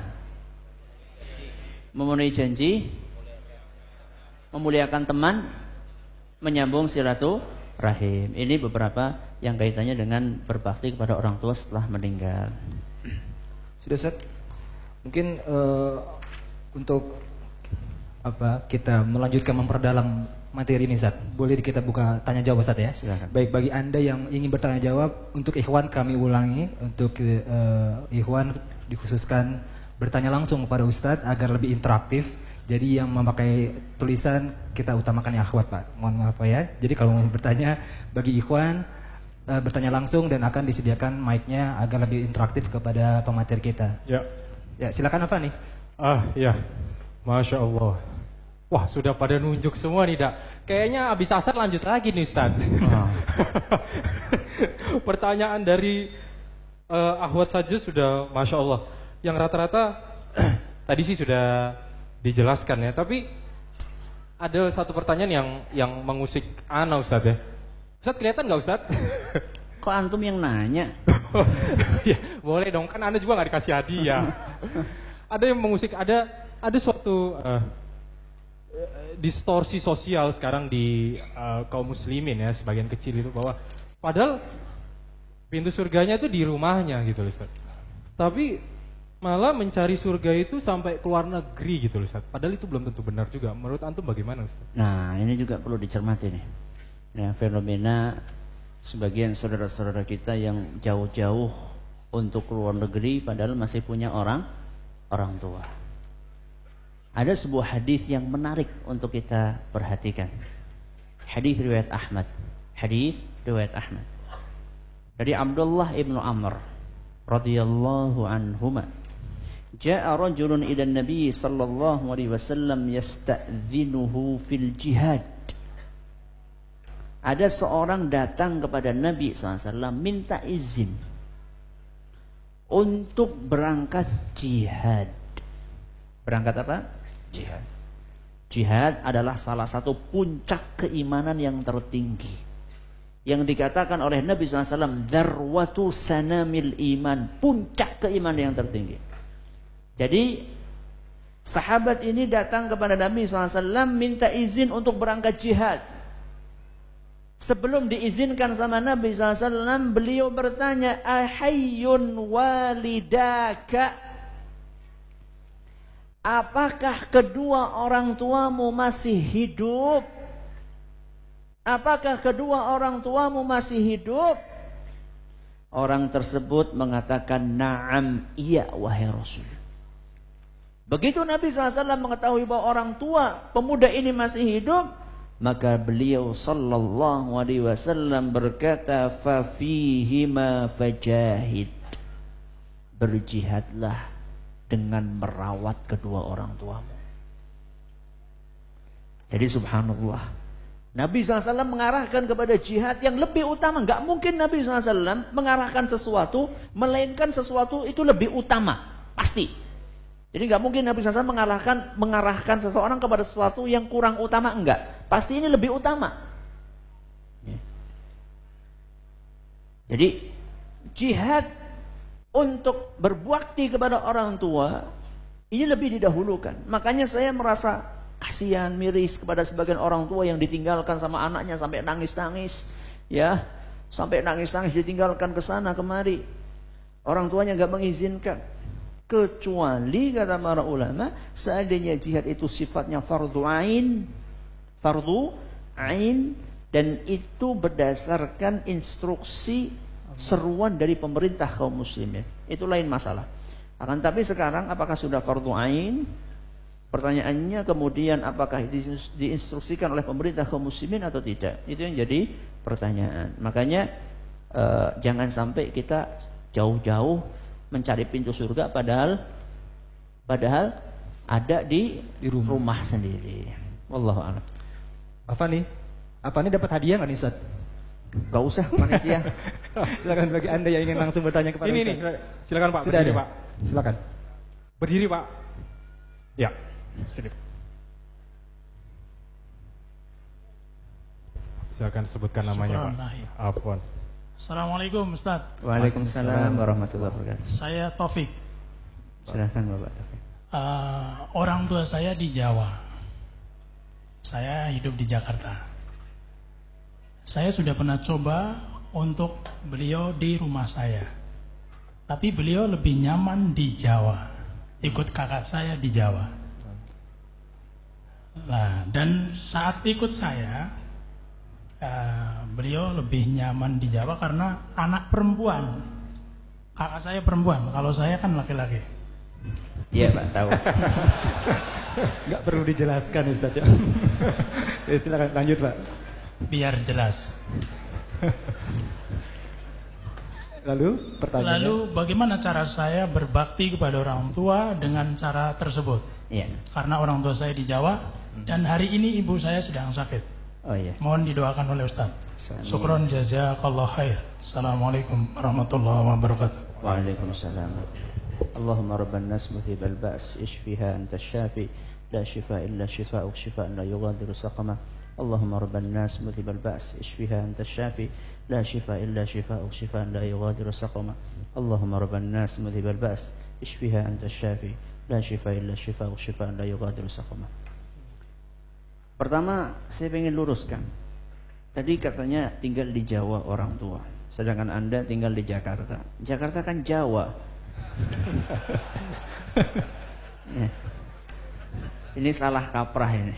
[SPEAKER 1] memenuhi janji, memuliakan teman, menyambung silaturahim. Ini beberapa yang kaitannya dengan berbakti kepada orang tua setelah meninggal.
[SPEAKER 2] Sudah Ustaz? Mungkin untuk kita melanjutkan memperdalam materi ini Ustaz. Boleh kita buka tanya jawab Ustaz ya?
[SPEAKER 1] Silakan.
[SPEAKER 2] Baik, bagi Anda yang ingin bertanya jawab, untuk ikhwan kami ulangi, untuk ikhwan dikhususkan bertanya langsung kepada Ustadz agar lebih interaktif. Jadi yang memakai tulisan kita utamakan yang akhwat Pak. Mohon maaf Pak ya. Jadi kalau mau bertanya bagi ikhwan bertanya langsung dan akan disediakan mic-nya agar lebih interaktif kepada pemateri kita.
[SPEAKER 3] Ya.
[SPEAKER 2] Ya, silakan apa nih?
[SPEAKER 3] Ya. Masya Allah. Wah, sudah pada nunjuk semua nih, Dak. Kayaknya abis asar lanjut lagi nih, Ustaz. Pertanyaan dari Ahwat saja sudah Masya Allah. Yang rata-rata tadi sih sudah dijelaskan ya. Tapi ada satu pertanyaan yang mengusik ana, Ustaz ya. Ustaz kelihatan nggak, Ustaz?
[SPEAKER 1] Kok antum yang nanya?
[SPEAKER 3] Ya, boleh dong, kan Anda juga nggak dikasih hadiah. Ada yang mengusik, ada suatu distorsi sosial sekarang di kaum muslimin ya, sebagian kecil itu, bahwa padahal pintu surganya itu di rumahnya gitu loh, Ustaz. Tapi malah mencari surga itu sampai ke luar negeri gitu loh, Ustaz. Padahal itu belum tentu benar juga. Menurut antum bagaimana, Ustaz?
[SPEAKER 1] Nah, ini juga perlu dicermati nih. Ya, fenomena sebagian saudara-saudara kita yang jauh-jauh untuk keluar negeri padahal masih punya orang tua. Ada sebuah hadis yang menarik untuk kita perhatikan. Hadis riwayat Ahmad. Dari Abdullah ibnu Amr radhiyallahu anhuma. Ja'a rajulun ila Nabi sallallahu alaihi wasallam yasta'dhinuhu fil jihad. Ada seorang datang kepada Nabi SAW minta izin untuk berangkat jihad. Berangkat apa? Jihad. Jihad adalah salah satu puncak keimanan yang tertinggi, yang dikatakan oleh Nabi SAW dzarwatu sanamil iman, puncak keimanan yang tertinggi. Jadi sahabat ini datang kepada Nabi SAW minta izin untuk berangkat jihad. Sebelum diizinkan sama Nabi SAW, beliau bertanya, ahayyun walidaka? Apakah kedua orang tuamu masih hidup? Apakah kedua orang tuamu masih hidup? Orang tersebut mengatakan, na'am, iya wahai Rasul. Begitu Nabi SAW mengetahui bahwa orang tua pemuda ini masih hidup, maka beliau sallallahu alaihi wasallam berkata, fa fihima fajahid. Berjihadlah dengan merawat kedua orang tuamu. Jadi subhanallah, Nabi SAW mengarahkan kepada jihad yang lebih utama. Enggak mungkin Nabi SAW mengarahkan sesuatu melainkan sesuatu itu lebih utama, pasti. Jadi nggak mungkin Nabi SAW mengarahkan seseorang kepada sesuatu yang kurang utama, enggak. Pasti ini lebih utama. Jadi jihad untuk berbakti kepada orang tua ini lebih didahulukan. Makanya saya merasa kasihan, miris kepada sebagian orang tua yang ditinggalkan sama anaknya sampai nangis-nangis, ya, sampai nangis-nangis ditinggalkan ke sana kemari. Orang tuanya nggak mengizinkan. Kecuali kata para ulama, seandainya jihad itu sifatnya fardu ain, dan itu berdasarkan instruksi seruan dari pemerintah kaum muslimin, itu lain masalah. Akan tapi sekarang apakah sudah fardu ain? Pertanyaannya kemudian apakah diinstruksikan oleh pemerintah kaum muslimin atau tidak? Itu yang jadi pertanyaan. Makanya jangan sampai kita jauh-jauh mencari pintu surga padahal ada di rumah sendiri. Wallahu a'lam.
[SPEAKER 2] Apa nih dapat hadiah nggak nih, Ustaz?
[SPEAKER 1] Gak usah panitia.
[SPEAKER 2] Silakan bagi Anda yang ingin langsung bertanya kepada
[SPEAKER 3] Ustaz. Ini silakan Pak.
[SPEAKER 2] Sudah
[SPEAKER 3] berdiri,
[SPEAKER 2] ada.
[SPEAKER 3] Pak.
[SPEAKER 2] Silakan.
[SPEAKER 3] Berdiri, Pak. Ya. Sini. Silakan sebutkan namanya, Pak. Afwan.
[SPEAKER 5] Assalamualaikum Ustaz.
[SPEAKER 1] Waalaikumsalam warahmatullahi wabarakatuh.
[SPEAKER 5] Saya Taufik.
[SPEAKER 1] Silakan Bapak Taufik.
[SPEAKER 5] Orang tua saya di Jawa. Saya hidup di Jakarta. Saya sudah pernah coba untuk beliau di rumah saya. Tapi beliau lebih nyaman di Jawa. Ikut kakak saya di Jawa. Nah, dan saat ikut saya, beliau lebih nyaman di Jawa karena anak perempuan. Kakak saya perempuan, kalau saya kan laki-laki.
[SPEAKER 1] Iya Pak, tahu.
[SPEAKER 2] Nggak perlu dijelaskan Ustaz ya. Ya, silakan lanjut Pak.
[SPEAKER 5] Biar jelas.
[SPEAKER 2] Lalu pertanyaannya?
[SPEAKER 5] Lalu bagaimana cara saya berbakti kepada orang tua dengan cara tersebut?
[SPEAKER 1] Iya.
[SPEAKER 5] Karena orang tua saya di Jawa dan hari ini ibu saya sedang sakit.
[SPEAKER 1] Oh iya.
[SPEAKER 5] Mohon didoakan oleh Ustaz. Syukron jazakallah khair. Assalamualaikum warahmatullahi wabarakatuh.
[SPEAKER 1] Waalaikumsalam. Allahumma rabban nas muthibal ba's ishfiha anta syafi la shifa illa shifa'uk shifaan la yughadiru saqama. Allahumma rabban nas muthibal ba's ishfiha anta syafi la shifa illa shifa'uk shifaan la yughadiru saqama. Allahumma rabban nas muthibal ba's ishfiha anta syafi la shifa illa shifa'uk shifaan la yughadiru saqama. Pertama, saya ingin luruskan. Tadi katanya tinggal di Jawa orang tua, sedangkan Anda tinggal di Jakarta. Jakarta kan Jawa. Ya. Ini salah kaprah ini.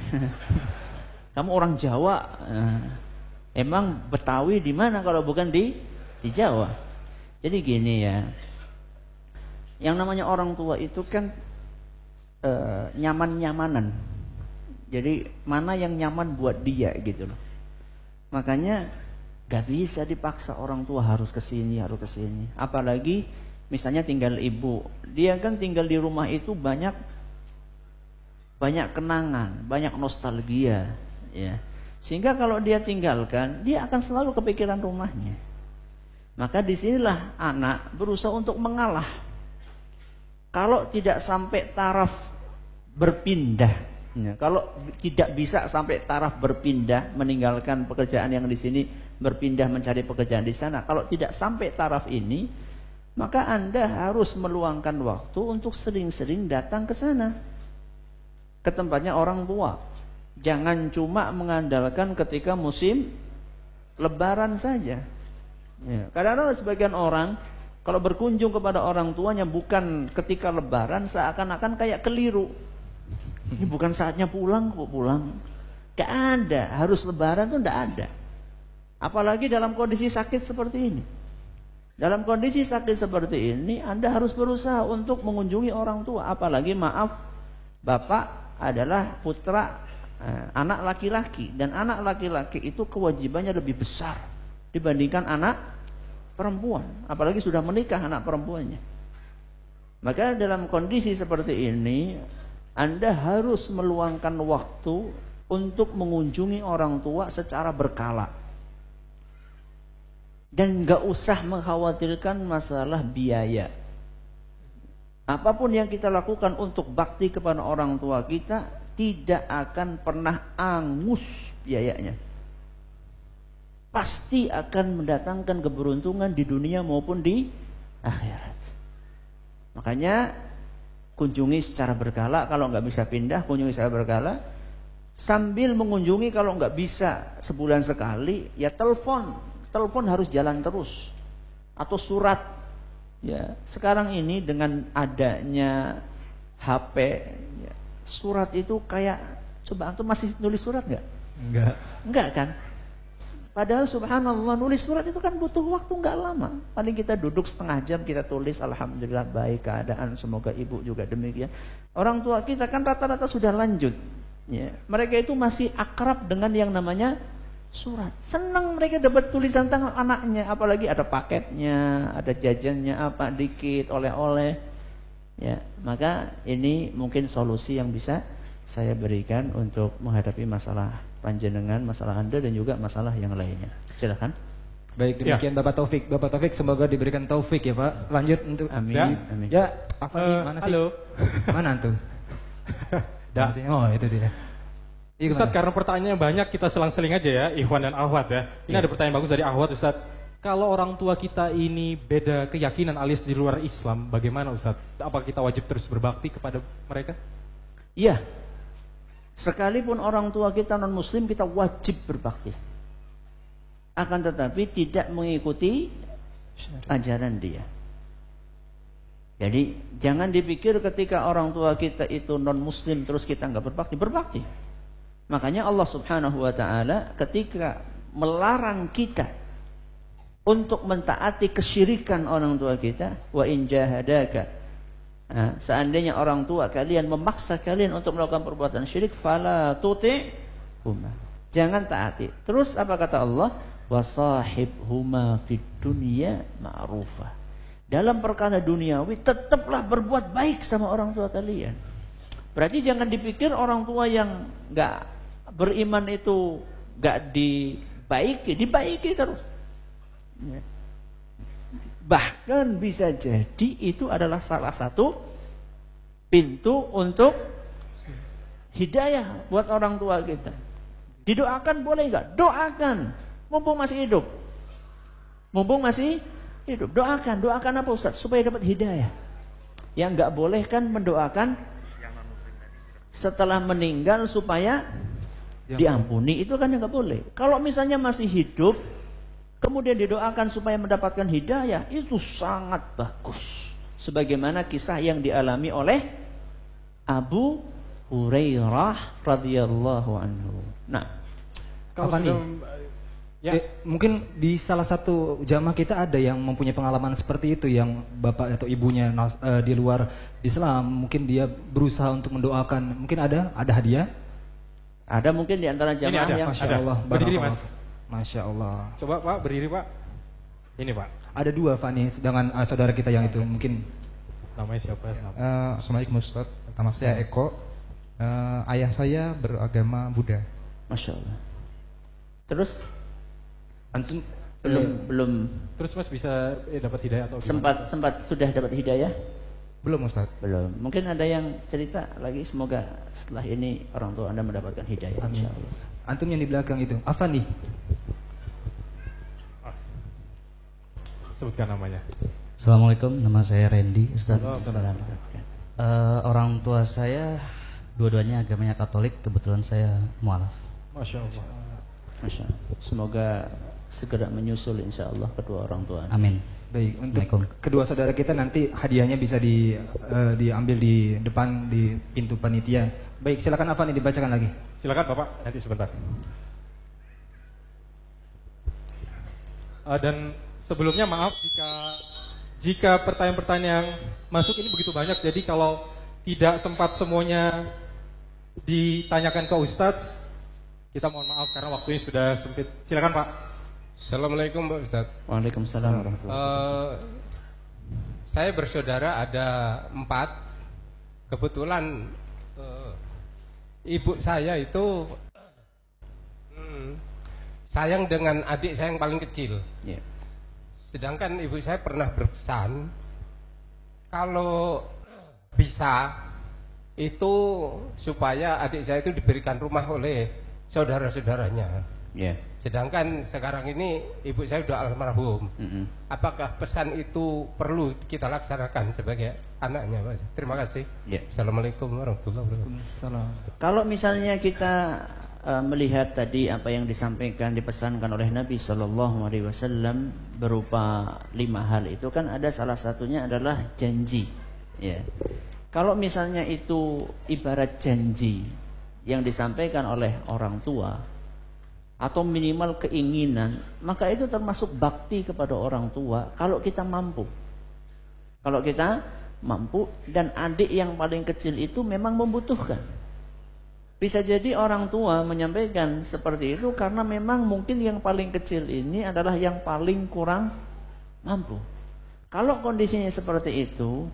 [SPEAKER 1] Kamu orang Jawa, emang Betawi di mana kalau bukan di Jawa? Jadi gini ya, yang namanya orang tua itu kan nyaman-nyamanan. Jadi mana yang nyaman buat dia gitu loh. Makanya gak bisa dipaksa orang tua harus kesini, harus kesini. Apalagi misalnya tinggal ibu, dia kan tinggal di rumah itu banyak kenangan, banyak nostalgia, ya. Sehingga kalau dia tinggalkan, dia akan selalu kepikiran rumahnya. Maka disinilah anak berusaha untuk mengalah. Kalau tidak sampai taraf berpindah. Ya, kalau tidak bisa sampai taraf berpindah, meninggalkan pekerjaan yang di sini, berpindah mencari pekerjaan di sana. Kalau tidak sampai taraf ini, maka Anda harus meluangkan waktu untuk sering-sering datang ke sana, ke tempatnya orang tua. Jangan cuma mengandalkan ketika musim Lebaran saja. Ya, kadang-kadang sebagian orang kalau berkunjung kepada orang tuanya bukan ketika Lebaran, seakan-akan kayak keliru. Ini bukan saatnya pulang kok pulang. Gak ada, harus Lebaran tuh gak ada. Apalagi dalam kondisi sakit seperti ini. Dalam kondisi sakit seperti ini, Anda harus berusaha untuk mengunjungi orang tua. Apalagi maaf, bapak adalah putra anak laki-laki. Dan anak laki-laki itu kewajibannya lebih besar dibandingkan anak perempuan. Apalagi sudah menikah anak perempuannya. Maka dalam kondisi seperti ini, Anda harus meluangkan waktu untuk mengunjungi orang tua secara berkala. Dan gak usah mengkhawatirkan masalah biaya. Apapun yang kita lakukan untuk bakti kepada orang tua kita, tidak akan pernah angus biayanya. Pasti akan mendatangkan keberuntungan di dunia maupun di akhirat. Makanya kunjungi secara berkala. Kalau nggak bisa pindah, kunjungi secara berkala. Sambil mengunjungi, kalau nggak bisa sebulan sekali, ya telepon. Telepon harus jalan terus. Atau surat. Ya, sekarang ini dengan adanya HP, ya, surat itu kayak, coba antum masih nulis surat nggak? Enggak kan? Padahal subhanallah, nulis surat itu kan butuh waktu nggak lama. Paling kita duduk setengah jam kita tulis, alhamdulillah baik keadaan, semoga ibu juga demikian. Orang tua kita kan rata-rata sudah lanjut. Ya, mereka itu masih akrab dengan yang namanya surat. Senang mereka dapat tulisan tangan anaknya, apalagi ada paketnya, ada jajannya apa dikit, oleh-oleh. Ya, maka ini mungkin solusi yang bisa saya berikan untuk menghadapi masalah panjenengan, masalah Anda dan juga masalah yang lainnya. Silakan.
[SPEAKER 2] Baik, demikian ya. Bapak Taufik. Bapak Taufik semoga diberikan taufik ya Pak. Lanjut untuk
[SPEAKER 1] amin.
[SPEAKER 2] Ya,
[SPEAKER 1] amin.
[SPEAKER 2] Ya, mana sih?
[SPEAKER 3] Halo.
[SPEAKER 2] Mana antum? Oh, itu dia.
[SPEAKER 3] Ustaz, karena pertanyaannya banyak, kita selang-seling aja ya, Ikhwan dan Ahwat ya. Ini ada pertanyaan bagus dari Ahwat, Ustaz. Kalau orang tua kita ini beda keyakinan alias di luar Islam, bagaimana Ustaz? Apakah kita wajib terus berbakti kepada mereka?
[SPEAKER 1] Iya. Sekalipun orang tua kita non-muslim, kita wajib berbakti. Akan tetapi tidak mengikuti ajaran dia. Jadi jangan dipikir ketika orang tua kita itu non-muslim terus kita enggak berbakti. Berbakti. Makanya Allah Subhanahu wa taala ketika melarang kita untuk mentaati kesyirikan orang tua kita, wa in jahadaka, seandainya orang tua kalian memaksa kalian untuk melakukan perbuatan syirik, fala tuti'huma, jangan taati. Terus apa kata Allah? Wasahibhuma fid dunya ma'rufa. Dalam perkara duniawi tetaplah berbuat baik sama orang tua kalian. Berarti jangan dipikir orang tua yang nggak beriman itu nggak dibaiki terus. Ya. Bahkan bisa jadi itu adalah salah satu pintu untuk hidayah buat orang tua kita. Didoakan boleh nggak? Doakan, mumpung masih hidup. Doakan apa Ustaz? Supaya dapat hidayah. Yang nggak boleh kan mendoakan setelah meninggal supaya diampuni, itu kan yang nggak boleh. Kalau misalnya masih hidup, kemudian didoakan supaya mendapatkan hidayah, itu sangat bagus. Sebagaimana kisah yang dialami oleh Abu Hurairah radhiyallahu anhu. Nah,
[SPEAKER 2] kalau mungkin di salah satu jamaah kita ada yang mempunyai pengalaman seperti itu, yang bapak atau ibunya di luar Islam, mungkin dia berusaha untuk mendoakan, mungkin ada hadiah?
[SPEAKER 1] Ada mungkin di antara jamaah yang
[SPEAKER 2] Masya Allah,
[SPEAKER 3] berdiri Mas.
[SPEAKER 2] Masya Allah.
[SPEAKER 3] Coba Pak berdiri Pak. Ini Pak.
[SPEAKER 2] Ada dua Fani dengan saudara kita yang itu, mungkin
[SPEAKER 3] Namanya siapa?
[SPEAKER 6] Assalamualaikum Ustaz. Nama saya Eko. Ayah saya beragama Buddha.
[SPEAKER 1] Masya Allah. Terus antum belum
[SPEAKER 3] Terus Mas bisa dapat hidayah atau gimana?
[SPEAKER 1] sempat sudah dapat hidayah?
[SPEAKER 6] Belum Ustaz.
[SPEAKER 1] Belum. Mungkin ada yang cerita lagi, semoga setelah ini orang tua Anda mendapatkan hidayah.
[SPEAKER 2] Amin.
[SPEAKER 1] Insyaallah.
[SPEAKER 2] Antum yang di belakang itu, Afani.
[SPEAKER 3] Sebutkan namanya.
[SPEAKER 7] Assalamualaikum, nama saya Randy, Ustaz.
[SPEAKER 1] Assalamualaikum.
[SPEAKER 7] Orang tua saya dua-duanya agamanya Katolik, kebetulan saya mualaf.
[SPEAKER 3] Masya Allah.
[SPEAKER 1] Masya Allah. Semoga segera menyusul insyaallah kedua orang tua.
[SPEAKER 7] Amin.
[SPEAKER 2] Baik, untuk
[SPEAKER 7] Assalamualaikum.
[SPEAKER 2] kedua saudara kita nanti hadiahnya bisa diambil di depan di pintu panitia. Baik, silakan Afani dibacakan lagi.
[SPEAKER 3] Silakan Bapak, nanti sebentar. Dan sebelumnya maaf jika pertanyaan-pertanyaan yang masuk ini begitu banyak. Jadi kalau tidak sempat semuanya ditanyakan ke Ustadz, kita mohon maaf karena waktunya sudah sempit. Silakan Pak.
[SPEAKER 8] Assalamualaikum Pak Ustadz.
[SPEAKER 1] Waalaikumsalam warahmatullahi wabarakatuh.
[SPEAKER 8] Saya bersaudara ada 4. Kebetulan ibu saya itu sayang dengan adik saya yang paling kecil.
[SPEAKER 1] Yeah.
[SPEAKER 8] Sedangkan ibu saya pernah berpesan kalau bisa itu supaya adik saya itu diberikan rumah oleh saudara-saudaranya.
[SPEAKER 1] Yeah.
[SPEAKER 8] Sedangkan sekarang ini ibu saya sudah almarhum. Apakah pesan itu perlu kita laksanakan sebagai anaknya, Pak? Terima kasih.
[SPEAKER 1] Yeah.
[SPEAKER 8] Assalamualaikum warahmatullahi wabarakatuh.
[SPEAKER 1] Kalau misalnya kita melihat tadi apa yang disampaikan, dipesankan oleh Nabi Shallallahu Alaihi Wasallam berupa 5 hal itu kan ada salah satunya adalah janji. Ya. Kalau misalnya itu ibarat janji yang disampaikan oleh orang tua atau minimal keinginan, maka itu termasuk bakti kepada orang tua kalau kita mampu. Kalau kita mampu dan adik yang paling kecil itu memang membutuhkan. Bisa jadi orang tua menyampaikan seperti itu karena memang mungkin yang paling kecil ini adalah yang paling kurang mampu. Kalau kondisinya seperti itu,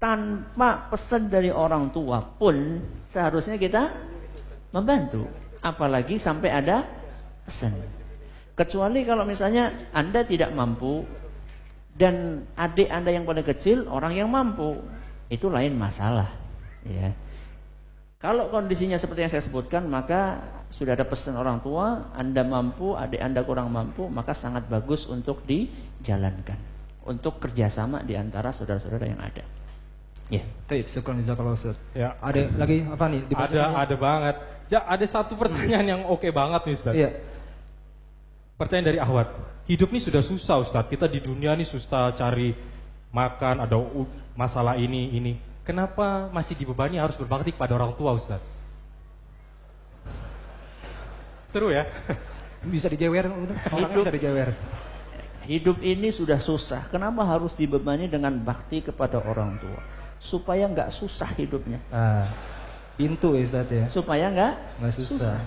[SPEAKER 1] tanpa pesan dari orang tua pun seharusnya kita membantu. Apalagi sampai ada pesan. Kecuali kalau misalnya Anda tidak mampu dan adik Anda yang paling kecil orang yang mampu, itu lain masalah. Ya. Kalau kondisinya seperti yang saya sebutkan, maka sudah ada pesan orang tua, Anda mampu, adik Anda kurang mampu, maka sangat bagus untuk dijalankan, untuk kerjasama di antara saudara-saudara yang ada. Ya.
[SPEAKER 2] Baik, syukran jazakallahu Ustaz.
[SPEAKER 3] Ya.
[SPEAKER 2] Ada lagi apa nih?
[SPEAKER 3] Ada banget. Ada satu pertanyaan yang oke banget nih Ustaz.
[SPEAKER 2] Iya.
[SPEAKER 3] Pertanyaan dari Ahwat. Hidup ini sudah susah Ustaz. Kita di dunia ini susah cari makan, ada masalah ini. Kenapa masih dibebani harus berbakti kepada orang tua Ustaz? Seru ya?
[SPEAKER 2] Bisa dijewer, orangnya bisa dijewer.
[SPEAKER 1] Hidup ini sudah susah. Kenapa harus dibebani dengan bakti kepada orang tua? Supaya nggak susah hidupnya.
[SPEAKER 2] Pintu Ustaz ya.
[SPEAKER 1] Supaya nggak
[SPEAKER 2] susah.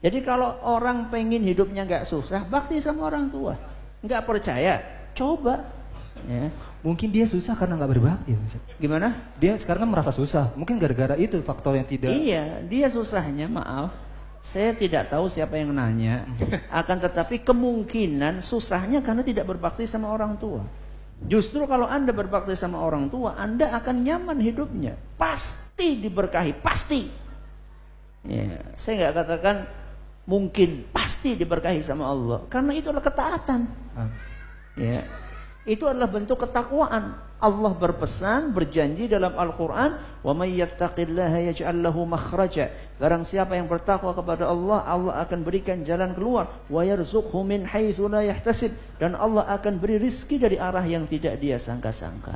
[SPEAKER 1] Jadi kalau orang pengen hidupnya nggak susah, bakti sama orang tua. Nggak percaya, coba. Ya.
[SPEAKER 2] Mungkin dia susah karena nggak berbakti. Ustaz.
[SPEAKER 1] Gimana?
[SPEAKER 2] Dia sekarang kan merasa susah. Mungkin gara-gara itu faktor yang tidak.
[SPEAKER 1] Iya, dia susahnya, maaf, saya tidak tahu siapa yang nanya. Akan tetapi kemungkinan susahnya karena tidak berbakti sama orang tua. Justru kalau Anda berbakti sama orang tua, Anda akan nyaman hidupnya. Pasti diberkahi, pasti. Ya, saya nggak katakan mungkin, pasti diberkahi sama Allah. Karena itu adalah ketaatan. Ya, itu adalah bentuk ketakwaan. Allah berpesan, berjanji dalam Al-Quran, wa may yattaqillaha yaj'al lahu makhraja. Barang siapa yang bertakwa kepada Allah, Allah akan berikan jalan keluar. Wa yarzuqhu min haitsu la yahtasib, dan Allah akan beri rizki dari arah yang tidak dia sangka-sangka.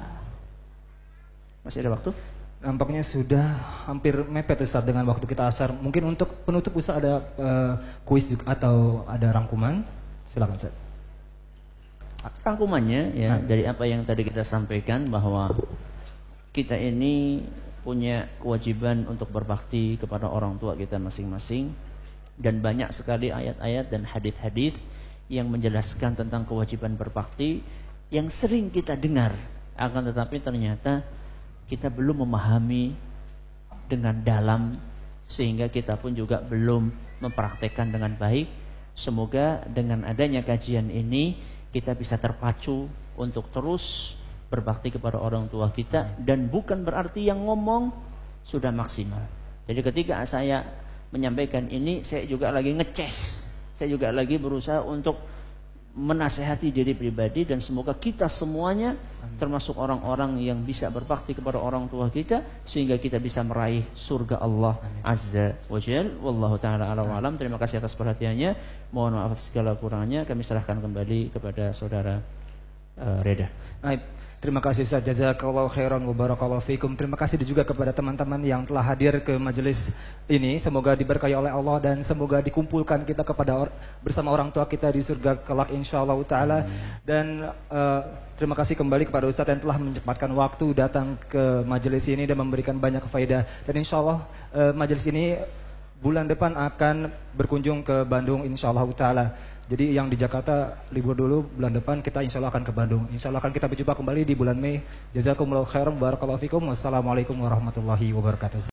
[SPEAKER 1] Masih ada waktu?
[SPEAKER 2] Nampaknya sudah hampir mepet Ustaz dengan waktu kita asar. Mungkin untuk penutup Ustaz ada kuis atau ada rangkuman? Silakan Ustaz.
[SPEAKER 1] Rangkumannya ya dari apa yang tadi kita sampaikan, bahwa kita ini punya kewajiban untuk berbakti kepada orang tua kita masing-masing, dan banyak sekali ayat-ayat dan hadis-hadis yang menjelaskan tentang kewajiban berbakti yang sering kita dengar, akan tetapi ternyata kita belum memahami dengan dalam, sehingga kita pun juga belum mempraktekkan dengan baik. Semoga dengan adanya kajian ini kita bisa terpacu untuk terus berbakti kepada orang tua kita, dan bukan berarti yang ngomong sudah maksimal. Jadi ketika saya menyampaikan ini, saya juga lagi ngeces, saya juga lagi berusaha untuk menasehati diri pribadi, dan semoga kita semuanya termasuk orang-orang yang bisa berbakti kepada orang tua kita, sehingga kita bisa meraih surga Allah Azza wa Jal. Wallahu ta'ala a'lam wa alam. Terima kasih atas perhatiannya. Mohon maaf atas segala kurangnya. Kami serahkan kembali kepada saudara Reda.
[SPEAKER 2] Terima kasih Ustaz, jazakallahu khairan wa barakallahu fikum. Terima kasih juga kepada teman-teman yang telah hadir ke majelis ini. Semoga diberkahi oleh Allah dan semoga dikumpulkan kita bersama orang tua kita di surga kelak insyaallah taala. Dan terima kasih kembali kepada Ustaz yang telah menyempatkan waktu datang ke majelis ini dan memberikan banyak faedah. Dan insyaallah majelis ini bulan depan akan berkunjung ke Bandung insyaallah taala. Jadi yang di Jakarta libur dulu, bulan depan kita insya Allah akan ke Bandung. Insya Allah akan kita berjumpa kembali di bulan Mei. Jazakumullahu khairan, barakallahu fikum. Wassalamualaikum warahmatullahi wabarakatuh.